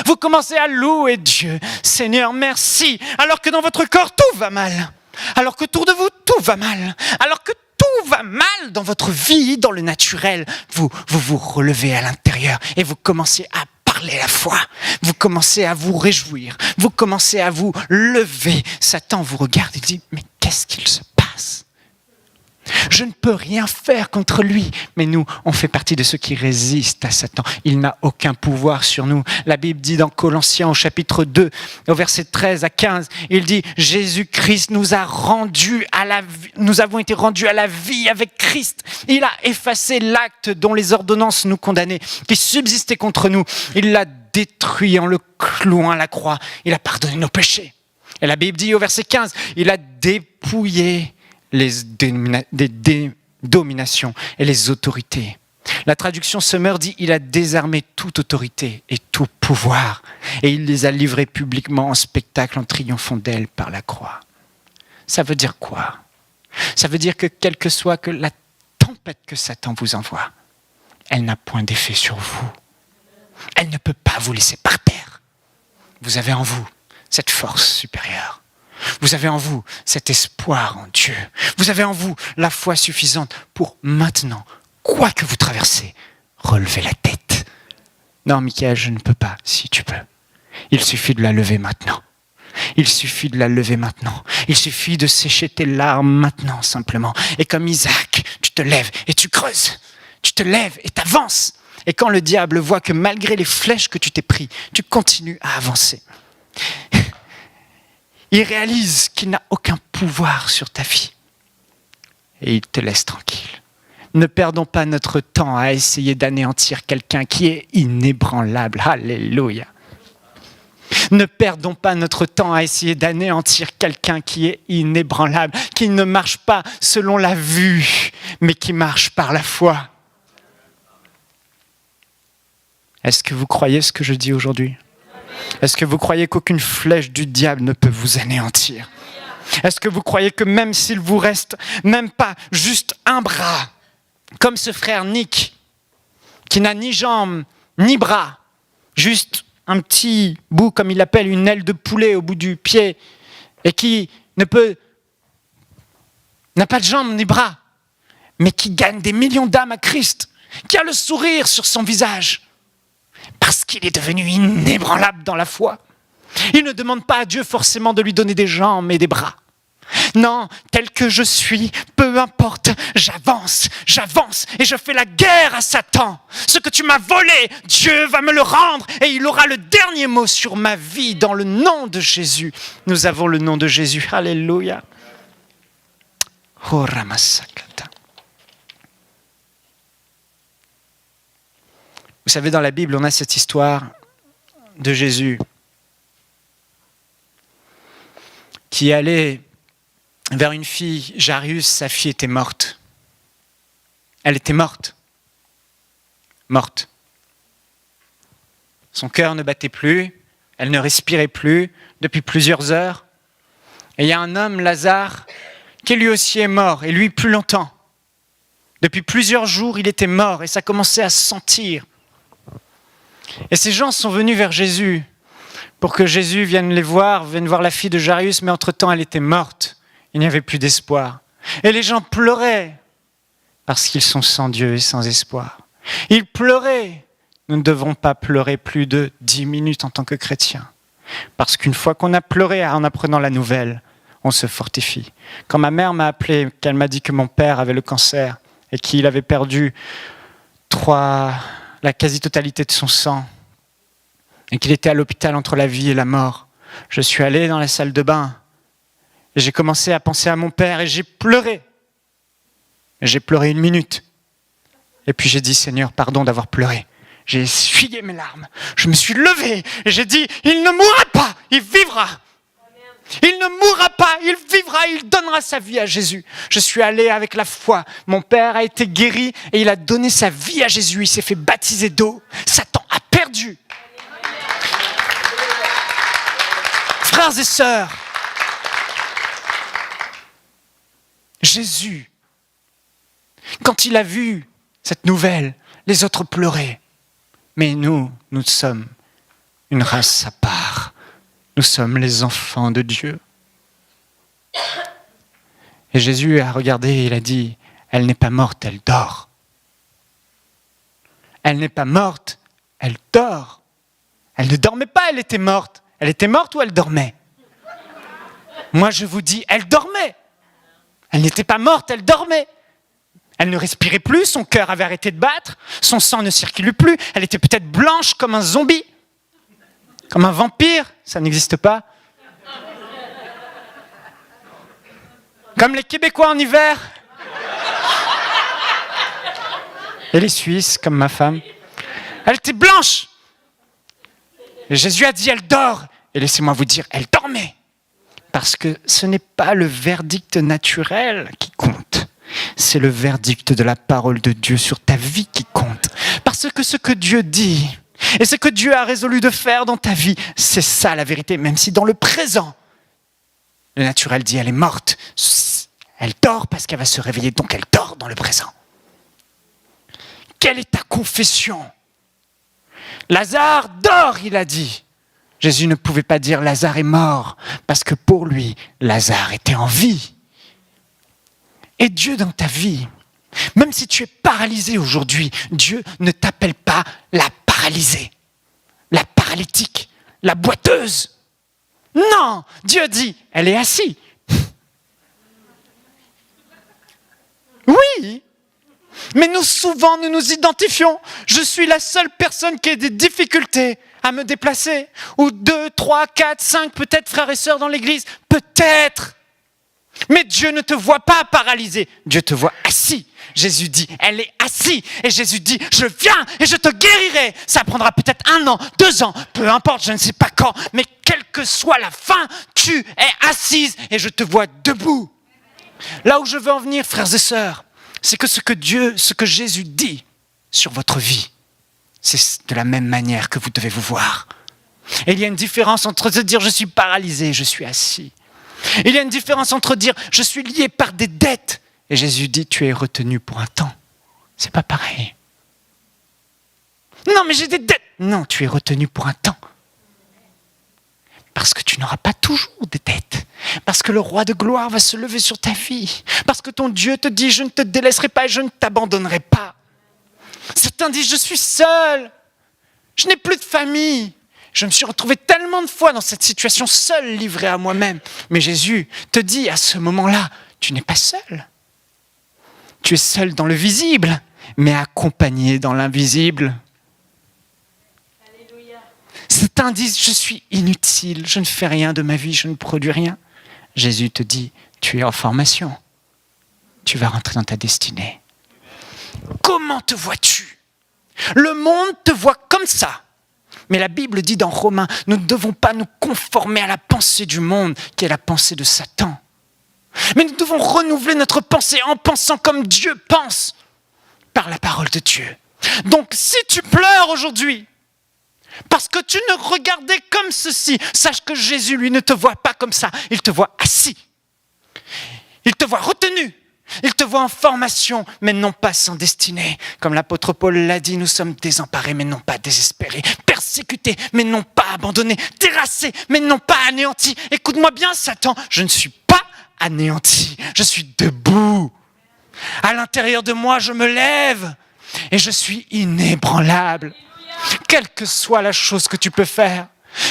vous commencez à louer Dieu. Seigneur, merci. Alors que dans votre corps, tout va mal. Alors que autour de vous, tout va mal. Alors que tout va mal dans votre vie, dans le naturel, vous vous relevez à l'intérieur et vous commencez à parler la foi. Vous commencez à vous réjouir. Vous commencez à vous lever. Satan vous regarde et dit, mais qu'est-ce qu'il se passe ? Je ne peux rien faire contre lui. Mais nous, on fait partie de ceux qui résistent à Satan. Il n'a aucun pouvoir sur nous. La Bible dit dans Colossiens au chapitre 2, au verset 13 à 15, il dit « Jésus-Christ nous avons été rendus à la vie avec Christ. Il a effacé l'acte dont les ordonnances nous condamnaient, qui subsistait contre nous. Il l'a détruit en le clouant à la croix. Il a pardonné nos péchés. » Et la Bible dit au verset 15, il a dépouillé les dominations et les autorités. La traduction Summer dit « Il a désarmé toute autorité et tout pouvoir et il les a livrés publiquement en spectacle en triomphant d'elle par la croix. » Ça veut dire quoi ? Ça veut dire que quelle que soit que la tempête que Satan vous envoie, elle n'a point d'effet sur vous. Elle ne peut pas vous laisser par terre. Vous avez en vous cette force supérieure. Vous avez en vous cet espoir en Dieu. Vous avez en vous la foi suffisante pour maintenant, quoi que vous traversez, relever la tête. Non, Michael, je ne peux pas. Si, tu peux. Il suffit de la lever maintenant. Il suffit de la lever maintenant. Il suffit de sécher tes larmes maintenant, simplement. Et comme Isaac, tu te lèves et tu creuses. Tu te lèves et t'avances. Et quand le diable voit que malgré les flèches que tu t'es pris, tu continues à avancer. Il réalise qu'il n'a aucun pouvoir sur ta vie. Et il te laisse tranquille. Ne perdons pas notre temps à essayer d'anéantir quelqu'un qui est inébranlable. Alléluia. Ne perdons pas notre temps à essayer d'anéantir quelqu'un qui est inébranlable, qui ne marche pas selon la vue, mais qui marche par la foi. Est-ce que vous croyez ce que je dis aujourd'hui ? Est-ce que vous croyez qu'aucune flèche du diable ne peut vous anéantir ? Est-ce que vous croyez que même s'il vous reste même pas juste un bras, comme ce frère Nick, qui n'a ni jambes, ni bras, juste un petit bout, comme il l'appelle, une aile de poulet au bout du pied, et qui n'a pas de jambes ni bras, mais qui gagne des millions d'âmes à Christ, qui a le sourire sur son visage, parce qu'il est devenu inébranlable dans la foi. Il ne demande pas à Dieu forcément de lui donner des jambes et des bras. Non, tel que je suis, peu importe, j'avance et je fais la guerre à Satan. Ce que tu m'as volé, Dieu va me le rendre et il aura le dernier mot sur ma vie dans le nom de Jésus. Nous avons le nom de Jésus. Alléluia. Oh, Ramasakata. Vous savez, dans la Bible, on a cette histoire de Jésus qui allait vers une fille, Jairus, sa fille était morte. Elle était morte. Morte. Son cœur ne battait plus, elle ne respirait plus depuis plusieurs heures. Et il y a un homme, Lazare, qui lui aussi est mort, et lui plus longtemps. Depuis plusieurs jours, il était mort, et ça commençait à se sentir. Et ces gens sont venus vers Jésus, pour que Jésus vienne les voir, vienne voir la fille de Jairus, mais entre-temps, elle était morte. Il n'y avait plus d'espoir. Et les gens pleuraient, parce qu'ils sont sans Dieu et sans espoir. Ils pleuraient. Nous ne devons pas pleurer plus de 10 minutes en tant que chrétiens. Parce qu'une fois qu'on a pleuré en apprenant la nouvelle, on se fortifie. Quand ma mère m'a appelé, qu'elle m'a dit que mon père avait le cancer et qu'il avait perdu la quasi-totalité de son sang et qu'il était à l'hôpital entre la vie et la mort, je suis allé dans la salle de bain et j'ai commencé à penser à mon père et j'ai pleuré. Et j'ai pleuré 1 minute. Et puis j'ai dit, Seigneur, pardon d'avoir pleuré. J'ai essuyé mes larmes. Je me suis levé et j'ai dit, il ne mourra pas, il vivra. Il ne mourra pas, il vivra, il donnera sa vie à Jésus. Je suis allé avec la foi. Mon père a été guéri et il a donné sa vie à Jésus. Il s'est fait baptiser d'eau. Satan a perdu. Frères et sœurs, Jésus, quand il a vu cette nouvelle, les autres pleuraient. Mais nous sommes une race à part. Nous sommes les enfants de Dieu. Et Jésus a regardé et il a dit, elle n'est pas morte, elle dort. Elle n'est pas morte, elle dort. Elle ne dormait pas, elle était morte. Elle était morte ou elle dormait? Moi je vous dis, elle dormait. Elle n'était pas morte, elle dormait. Elle ne respirait plus, son cœur avait arrêté de battre, son sang ne circulait plus, elle était peut-être blanche comme un zombie, comme un vampire, ça n'existe pas. Comme les Québécois en hiver. Et les Suisses, comme ma femme. Elle était blanche. Et Jésus a dit, elle dort. Et laissez-moi vous dire, elle dormait. Parce que ce n'est pas le verdict naturel qui compte. C'est le verdict de la parole de Dieu sur ta vie qui compte. Parce que ce que Dieu dit et ce que Dieu a résolu de faire dans ta vie, c'est ça la vérité. Même si dans le présent, le naturel dit elle est morte. Elle dort parce qu'elle va se réveiller, donc elle dort dans le présent. Quelle est ta confession? Lazare dort, il a dit. Jésus ne pouvait pas dire Lazare est mort, parce que pour lui, Lazare était en vie. Et Dieu dans ta vie, même si tu es paralysé aujourd'hui, Dieu ne t'appelle pas la paralysée, la paralytique, la boiteuse. Non, Dieu dit, elle est assise. Oui, mais souvent nous nous identifions. Je suis la seule personne qui a des difficultés à me déplacer. Ou 2, 3, 4, 5 peut-être frères et sœurs dans l'église. Peut-être. Mais Dieu ne te voit pas paralysé, Dieu te voit assis. Jésus dit, elle est assise. Et Jésus dit, je viens et je te guérirai. Ça prendra peut-être 1 an, 2 ans, peu importe, je ne sais pas quand. Mais quelle que soit la fin, tu es assise et je te vois debout. Là où je veux en venir, frères et sœurs, c'est que ce que Jésus dit sur votre vie, c'est de la même manière que vous devez vous voir. Et il y a une différence entre se dire, je suis paralysé et je suis assis. Il y a une différence entre dire « je suis lié par des dettes » et Jésus dit « tu es retenu pour un temps ». C'est pas pareil. Non mais j'ai des dettes. Non, tu es retenu pour un temps. Parce que tu n'auras pas toujours des dettes. Parce que le roi de gloire va se lever sur ta vie. Parce que ton Dieu te dit « je ne te délaisserai pas et je ne t'abandonnerai pas ». Certains disent « je suis seul, je n'ai plus de famille ». Je me suis retrouvé tellement de fois dans cette situation, seul, livré à moi-même. Mais Jésus te dit à ce moment-là, tu n'es pas seul. Tu es seul dans le visible, mais accompagné dans l'invisible. Alléluia. Certains disent, je suis inutile, je ne fais rien de ma vie, je ne produis rien. Jésus te dit, tu es en formation. Tu vas rentrer dans ta destinée. Comment te vois-tu? Le monde te voit comme ça. Mais la Bible dit dans Romains, nous ne devons pas nous conformer à la pensée du monde, qui est la pensée de Satan. Mais nous devons renouveler notre pensée en pensant comme Dieu pense, par la parole de Dieu. Donc si tu pleures aujourd'hui, parce que tu ne regardais comme ceci, sache que Jésus, lui, ne te voit pas comme ça, il te voit assis. Il te voit retenu. Il te voit en formation, mais non pas sans destinée. Comme l'apôtre Paul l'a dit, nous sommes désemparés, mais non pas désespérés. Persécutés, mais non pas abandonnés. Terrassés, mais non pas anéantis. Écoute-moi bien, Satan, je ne suis pas anéanti. Je suis debout. À l'intérieur de moi, je me lève et je suis inébranlable. Quelle que soit la chose que tu peux faire,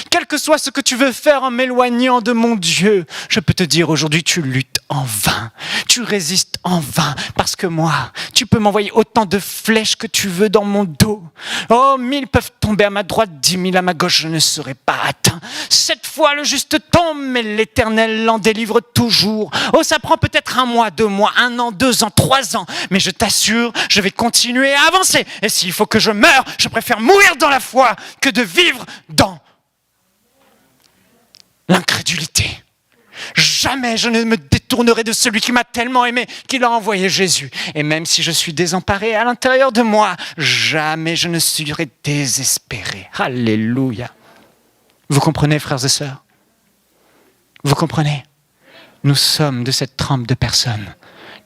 quel que soit ce que tu veux faire en m'éloignant de mon Dieu, je peux te dire aujourd'hui, tu luttes en vain, tu résistes en vain, parce que moi, tu peux m'envoyer autant de flèches que tu veux dans mon dos. Oh, 1000 peuvent tomber à ma droite, 10 000 à ma gauche, je ne serai pas atteint. 7 fois le juste tombe, mais l'Éternel l'en délivre toujours. Oh, ça prend peut-être 1 mois, 2 mois, 1 an, 2 ans, 3 ans, mais je t'assure, je vais continuer à avancer. Et s'il faut que je meure, je préfère mourir dans la foi que de vivre dans l'incrédulité. Jamais je ne me détournerai de celui qui m'a tellement aimé, qu'il a envoyé Jésus. Et même si je suis désemparé à l'intérieur de moi, jamais je ne serai désespéré. Alléluia. Vous comprenez, frères et sœurs? Vous comprenez? Nous sommes de cette trempe de personnes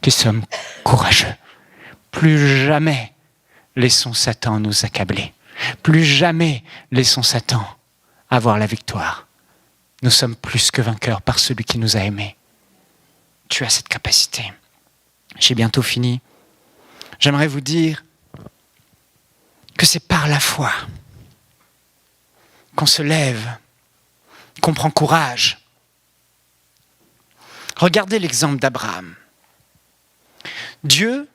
qui sommes courageux. Plus jamais laissons Satan nous accabler. Plus jamais laissons Satan avoir la victoire. Nous sommes plus que vainqueurs par celui qui nous a aimés. Tu as cette capacité. J'ai bientôt fini. J'aimerais vous dire que c'est par la foi qu'on se lève, qu'on prend courage. Regardez l'exemple d'Abraham. Dieu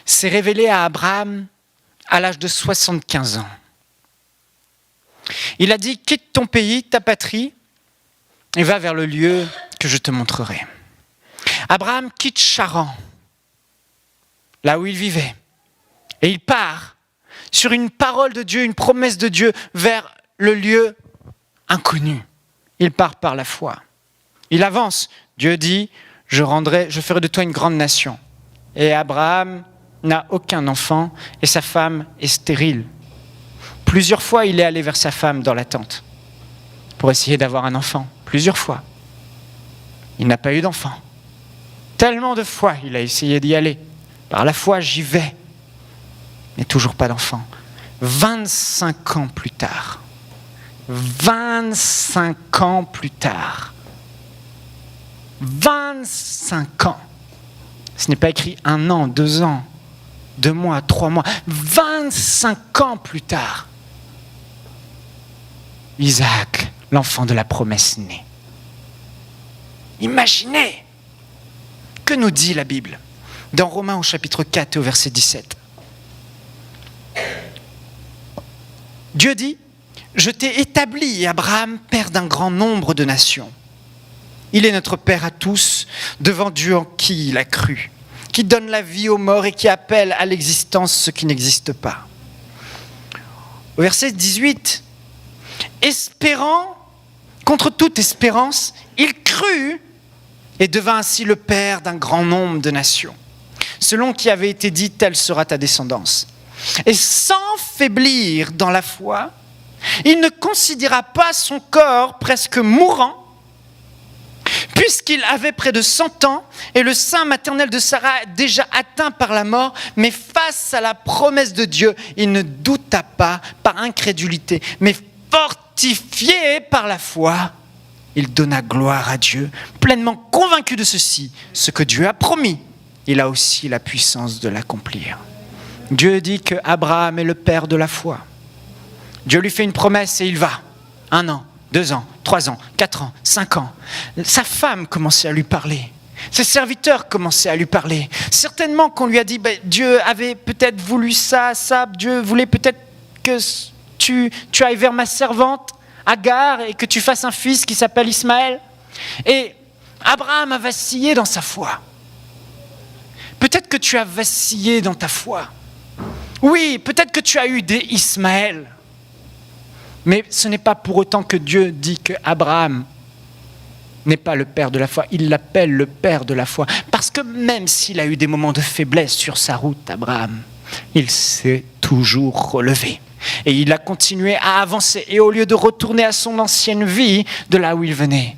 s'est révélé à Abraham à l'âge de 75 ans. Il a dit, quitte ton pays, ta patrie, et va vers le lieu que je te montrerai. Abraham quitte Charan, là où il vivait, et il part sur une parole de Dieu, une promesse de Dieu, vers le lieu inconnu. Il part par la foi. Il avance. Dieu dit, je ferai de toi une grande nation. Et Abraham n'a aucun enfant, et sa femme est stérile. Plusieurs fois, il est allé vers sa femme dans la tente pour essayer d'avoir un enfant. Plusieurs fois. Il n'a pas eu d'enfant. Tellement de fois, il a essayé d'y aller. Par la foi, j'y vais. Mais toujours pas d'enfant. 25 ans plus tard. 25 ans plus tard. 25 ans. Ce n'est pas écrit 1 an, 2 ans, 2 mois, 3 mois. 25 ans plus tard. Isaac, l'enfant de la promesse naît. Imaginez! Que nous dit la Bible? Dans Romains au chapitre 4 et au verset 17. Dieu dit, je t'ai établi, Abraham, père d'un grand nombre de nations. Il est notre Père à tous, devant Dieu en qui il a cru, qui donne la vie aux morts et qui appelle à l'existence ce qui n'existe pas. Au verset 18, espérant, contre toute espérance, il crut et devint ainsi le père d'un grand nombre de nations. Selon qui avait été dit, telle sera ta descendance. Et sans faiblir dans la foi, il ne considéra pas son corps presque mourant, puisqu'il avait près de 100 ans et le sein maternel de Sarah déjà atteint par la mort, mais face à la promesse de Dieu, il ne douta pas par incrédulité, mais fortifié par la foi, il donna gloire à Dieu, pleinement convaincu de ceci, ce que Dieu a promis, il a aussi la puissance de l'accomplir. Dieu dit que Abraham est le père de la foi. Dieu lui fait une promesse et il va. 1 an, 2 ans, 3 ans, 4 ans, 5 ans. Sa femme commençait à lui parler. Ses serviteurs commençaient à lui parler. Certainement qu'on lui a dit, Dieu avait peut-être voulu ça, Dieu voulait peut-être que tu ailles vers ma servante Agar et que tu fasses un fils qui s'appelle Ismaël. Et Abraham a vacillé dans sa foi. Peut-être que tu as vacillé dans ta foi. Oui, peut-être que tu as eu des Ismaël. Mais ce n'est pas pour autant que Dieu dit que Abraham n'est pas le père de la foi. Il l'appelle le père de la foi. Parce que même s'il a eu des moments de faiblesse sur sa route, Abraham, il s'est toujours relevé. Et il a continué à avancer. Et au lieu de retourner à son ancienne vie, de là où il venait,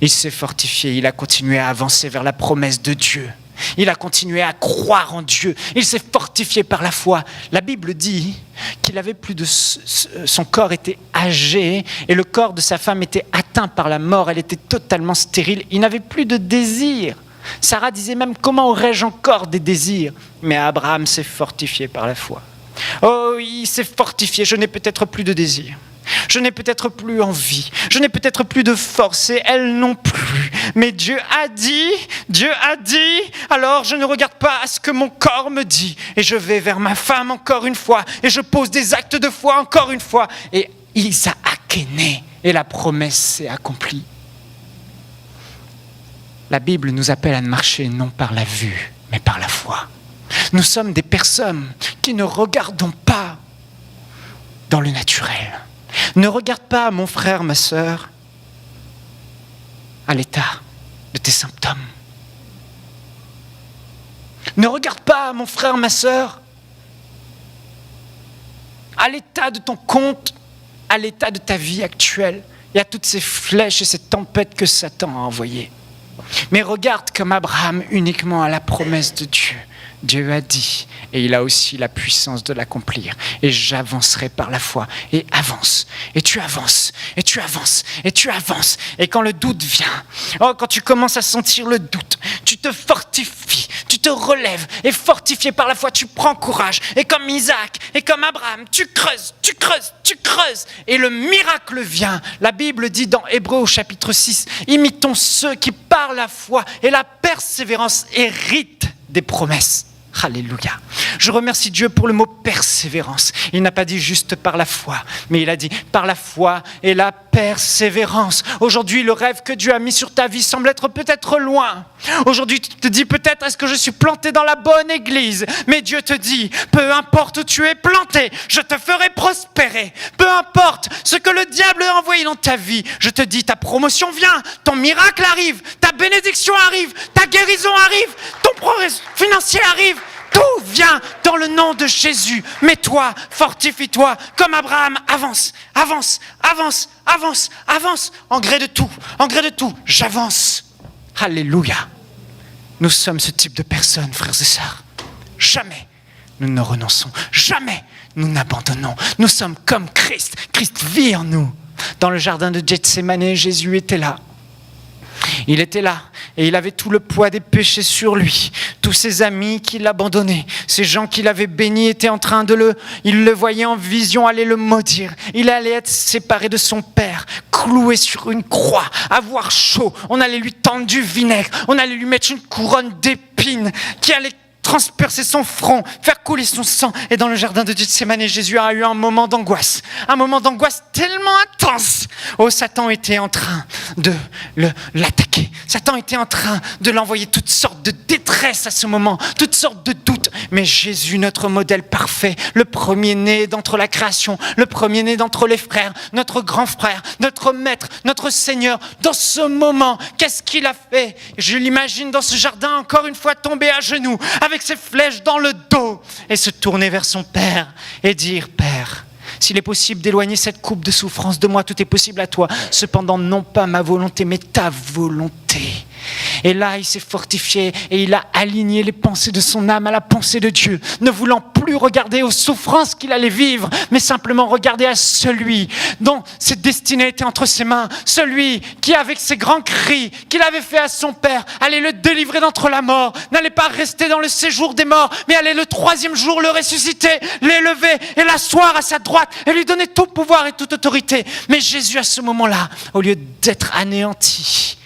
il s'est fortifié. Il a continué à avancer vers la promesse de Dieu. Il a continué à croire en Dieu. Il s'est fortifié par la foi. La Bible dit qu'il avait plus de... Son corps était âgé et le corps de sa femme était atteint par la mort. Elle était totalement stérile. Il n'avait plus de désir. Sarah disait même, comment aurais-je encore des désirs? Mais Abraham s'est fortifié par la foi. Oh, il s'est fortifié. Je n'ai peut-être plus de désir. Je n'ai peut-être plus envie, je n'ai peut-être plus de force et elle non plus. Mais Dieu a dit, alors je ne regarde pas à ce que mon corps me dit. Et je vais vers ma femme encore une fois et je pose des actes de foi encore une fois. Et Isaac est né et la promesse s'est accomplie. La Bible nous appelle à marcher non par la vue, mais par la foi. Nous sommes des personnes qui ne regardons pas dans le naturel. Ne regarde pas, mon frère, ma sœur, à l'état de tes symptômes. Ne regarde pas, mon frère, ma sœur, à l'état de ton compte, à l'état de ta vie actuelle et à toutes ces flèches et ces tempêtes que Satan a envoyées. Mais regarde comme Abraham uniquement à la promesse de Dieu. Dieu a dit, et il a aussi la puissance de l'accomplir. Et j'avancerai par la foi. Et avance, et tu avances, et tu avances, et tu avances. Et quand le doute vient, quand tu commences à sentir le doute, tu te fortifies, tu te relèves, et fortifié par la foi, tu prends courage. Et comme Isaac, et comme Abraham, tu creuses, tu creuses, tu creuses. Et le miracle vient. La Bible dit dans Hébreux au chapitre 6, imitons ceux qui par la foi et la persévérance héritent des promesses. Alléluia. Je remercie Dieu pour le mot persévérance. Il n'a pas dit juste par la foi, mais il a dit par la foi et la persévérance. Aujourd'hui, le rêve que Dieu a mis sur ta vie semble être peut-être loin. Aujourd'hui, tu te dis peut-être, est-ce que je suis planté dans la bonne église? Mais Dieu te dit, peu importe où tu es planté, je te ferai prospérer. Peu importe ce que le diable a envoyé dans ta vie, je te dis, ta promotion vient, ton miracle arrive, ta bénédiction arrive, ta guérison arrive, ton progrès financier arrive. Tout vient dans le nom de Jésus. Mais toi, fortifie-toi comme Abraham. Avance, avance, avance, avance, avance. En gré de tout, j'avance. Alléluia. Nous sommes ce type de personnes, frères et sœurs. Jamais nous ne renonçons. Jamais nous n'abandonnons. Nous sommes comme Christ. Christ vit en nous. Dans le jardin de Gethsémane, Jésus était là. Il était là et il avait tout le poids des péchés sur lui. Tous ses amis qui l'abandonnaient, ces gens qui l'avaient béni étaient en train il le voyait en vision aller le maudire. Il allait être séparé de son père, cloué sur une croix, avoir chaud. On allait lui tendre du vinaigre, on allait lui mettre une couronne d'épines qui allait transpercer son front, faire couler son sang. Et dans le jardin de Gethsémane, Jésus a eu un moment d'angoisse tellement intense. Oh, Satan était en train de l'attaquer. Satan était en train de l'envoyer toutes sortes de détresse à ce moment, toutes sortes de doutes. Mais Jésus, notre modèle parfait, le premier-né d'entre la création, le premier-né d'entre les frères, notre grand frère, notre maître, notre Seigneur, dans ce moment, qu'est-ce qu'il a fait? Je l'imagine dans ce jardin, encore une fois, tomber à genoux, avec ses flèches dans le dos, et se tourner vers son Père et dire, Père, s'il est possible d'éloigner cette coupe de souffrance de moi, tout est possible à toi. Cependant, non pas ma volonté, mais ta volonté. Et là, il s'est fortifié et il a aligné les pensées de son âme à la pensée de Dieu, ne voulant plus regarder aux souffrances qu'il allait vivre, mais simplement regarder à celui dont cette destinée était entre ses mains, celui qui, avec ses grands cris qu'il avait fait à son Père, allait le délivrer d'entre la mort, n'allait pas rester dans le séjour des morts, mais allait le troisième jour le ressusciter, l'élever et l'asseoir à sa droite et lui donner tout pouvoir et toute autorité. Mais Jésus, à ce moment-là, au lieu d'être anéanti,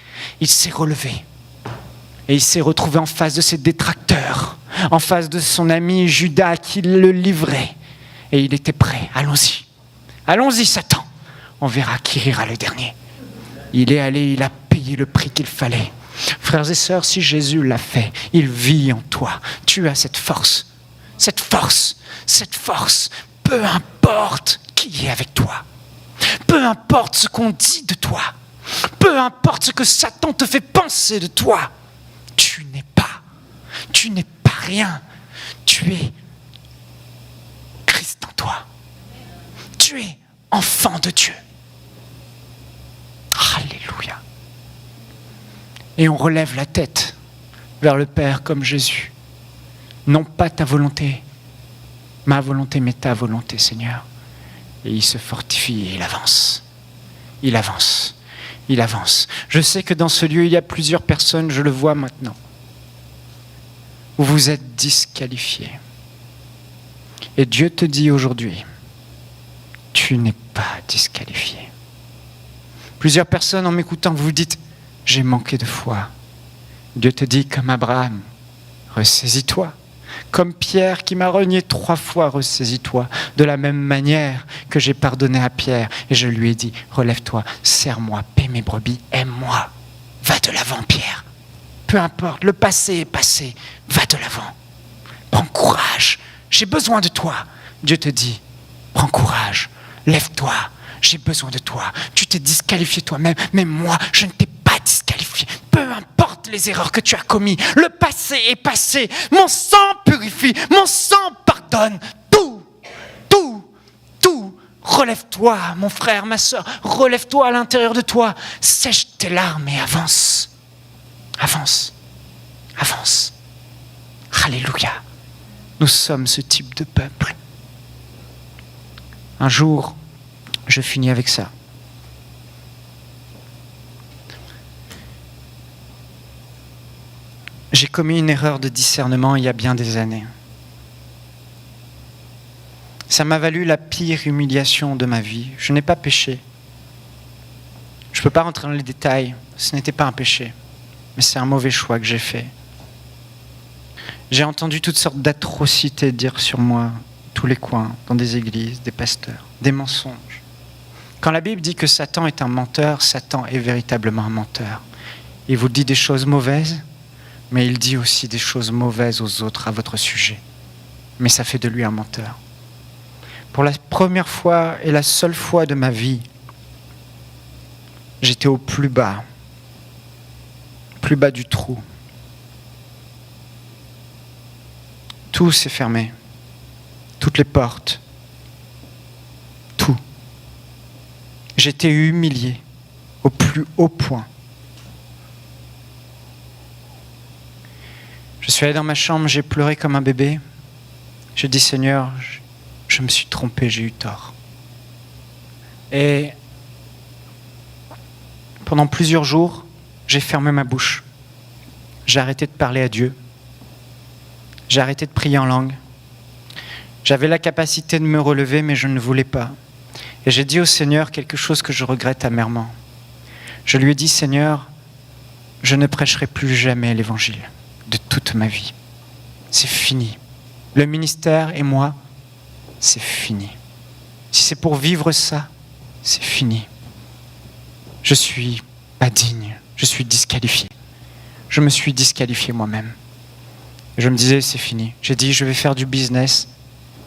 il s'est relevé et il s'est retrouvé en face de ses détracteurs, en face de son ami Judas qui le livrait. Et il était prêt. Allons-y. Allons-y, Satan. On verra qui rira le dernier. Il est allé, il a payé le prix qu'il fallait. Frères et sœurs, si Jésus l'a fait, il vit en toi. Tu as cette force. Cette force. Cette force. Peu importe qui est avec toi. Peu importe ce qu'on dit de toi, peu importe ce que Satan te fait penser de toi, tu n'es pas rien. Tu es Christ en toi. Tu es enfant de Dieu. Alléluia. Et on relève la tête vers le Père comme Jésus. Non pas ta volonté, ma volonté, mais ta volonté, Seigneur. Et il se fortifie et il avance. Il avance. Il avance. Je sais que dans ce lieu, il y a plusieurs personnes, je le vois maintenant, où vous êtes disqualifiés. Et Dieu te dit aujourd'hui, tu n'es pas disqualifié. Plusieurs personnes, en m'écoutant, vous vous dites, j'ai manqué de foi. Dieu te dit, comme Abraham, ressaisis-toi. Comme Pierre qui m'a renié 3 fois, ressaisis-toi. De la même manière que j'ai pardonné à Pierre et je lui ai dit, relève-toi, serre-moi, paie mes brebis, aime-moi. Va de l'avant, Pierre. Peu importe, le passé est passé, va de l'avant. Prends courage, j'ai besoin de toi. Dieu te dit, prends courage, lève-toi, j'ai besoin de toi. Tu t'es disqualifié toi-même, mais moi, je ne t'ai pas disqualifié. Peu importe les erreurs que tu as commises, le passé est passé. Mon sang purifie, mon sang pardonne. Tout. Relève-toi, mon frère, ma soeur, relève-toi à l'intérieur de toi. Sèche tes larmes et avance. Avance. Alléluia. Nous sommes ce type de peuple. Un jour, je finis avec ça. J'ai commis une erreur de discernement il y a bien des années. Ça m'a valu la pire humiliation de ma vie. Je n'ai pas péché. Je ne peux pas rentrer dans les détails. Ce n'était pas un péché. Mais c'est un mauvais choix que j'ai fait. J'ai entendu toutes sortes d'atrocités dire sur moi, tous les coins, dans des églises, des pasteurs, des mensonges. Quand la Bible dit que Satan est un menteur, Satan est véritablement un menteur. Il vous dit des choses mauvaises, mais il dit aussi des choses mauvaises aux autres à votre sujet. Mais ça fait de lui un menteur. Pour la première fois et la seule fois de ma vie, j'étais au plus bas du trou. Tout s'est fermé, toutes les portes, tout. J'étais humilié au plus haut point. Je suis allé dans ma chambre, j'ai pleuré comme un bébé. J'ai dit, Seigneur, je me suis trompé, j'ai eu tort. Et pendant plusieurs jours, j'ai fermé ma bouche. J'ai arrêté de parler à Dieu. J'ai arrêté de prier en langue. J'avais la capacité de me relever, mais je ne voulais pas. Et j'ai dit au Seigneur quelque chose que je regrette amèrement. Je lui ai dit, Seigneur, je ne prêcherai plus jamais l'évangile de toute ma vie. C'est fini. Le ministère et moi, c'est fini. Si c'est pour vivre ça, c'est fini. Je suis pas digne. Je suis disqualifié. Je me suis disqualifié moi-même. Je me disais, c'est fini. J'ai dit, je vais faire du business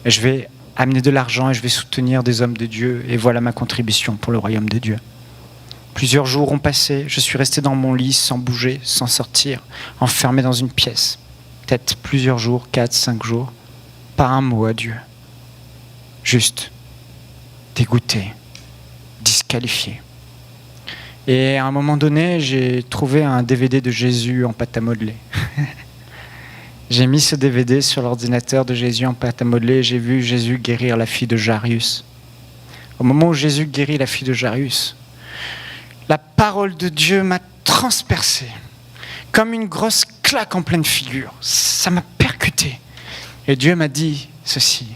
et je vais amener de l'argent et je vais soutenir des hommes de Dieu. Et voilà ma contribution pour le royaume de Dieu. Plusieurs jours ont passé. Je suis resté dans mon lit sans bouger, sans sortir, enfermé dans une pièce. Peut-être plusieurs jours, 4, 5 jours. Pas un mot à Dieu. Juste dégoûté, disqualifié. Et à un moment donné, j'ai trouvé un DVD de Jésus en pâte à modeler. J'ai mis ce DVD sur l'ordinateur de Jésus en pâte à modeler et j'ai vu Jésus guérir la fille de Jairus. Au moment où Jésus guérit la fille de Jairus, la parole de Dieu m'a transpercé comme une grosse claque en pleine figure. Ça m'a percuté. Et Dieu m'a dit ceci,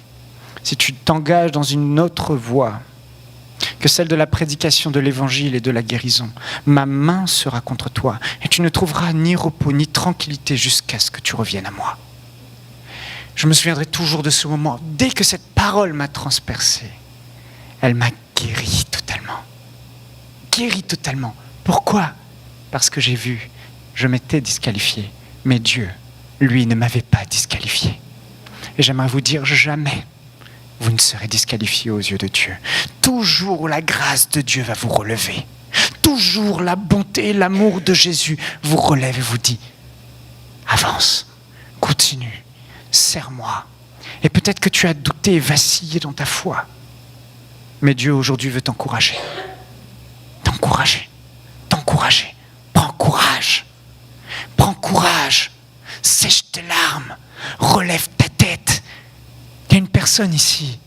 si tu t'engages dans une autre voie que celle de la prédication de l'évangile et de la guérison, ma main sera contre toi et tu ne trouveras ni repos ni tranquillité jusqu'à ce que tu reviennes à moi. Je me souviendrai toujours de ce moment. Dès que cette parole m'a transpercé, elle m'a guéri totalement. Guéri totalement. Pourquoi ? Parce que j'ai vu, je m'étais disqualifié, mais Dieu, lui, ne m'avait pas disqualifié. Et j'aimerais vous dire, jamais vous ne serez disqualifié aux yeux de Dieu. Toujours la grâce de Dieu va vous relever. Toujours la bonté et l'amour de Jésus vous relève et vous dit « Avance, continue, serre-moi ». Et peut-être que tu as douté et vacillé dans ta foi. Mais Dieu aujourd'hui veut t'encourager. T'encourager. T'encourager. Prends courage. Prends courage. Sèche tes larmes. Relève ta tête. Il y a une personne ici.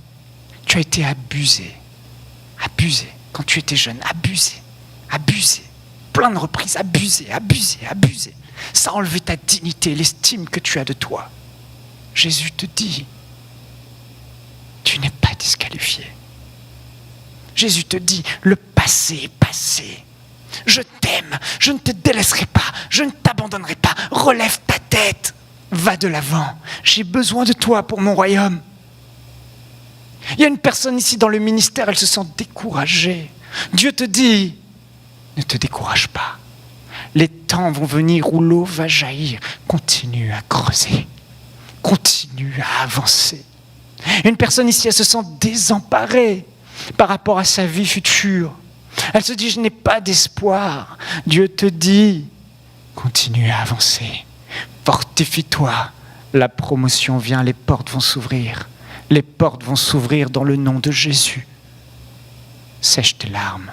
Tu as été abusé. Abusé. Quand tu étais jeune. Abusé. Abusé. Plein de reprises. Abusé. Abusé. Abusé. Ça a enlevé ta dignité, l'estime que tu as de toi. Jésus te dit, tu n'es pas disqualifié. Jésus te dit, le passé est passé. Je t'aime, je ne te délaisserai pas, je ne t'abandonnerai pas. Relève ta tête, va de l'avant. J'ai besoin de toi pour mon royaume. Il y a une personne ici dans le ministère, elle se sent découragée. Dieu te dit, ne te décourage pas. Les temps vont venir où l'eau va jaillir. Continue à creuser. Continue à avancer. Une personne ici, elle se sent désemparée par rapport à sa vie future. Elle se dit, je n'ai pas d'espoir. Dieu te dit, continue à avancer. Fortifie-toi. La promotion vient, les portes vont s'ouvrir. Les portes vont s'ouvrir dans le nom de Jésus. Sèche tes larmes.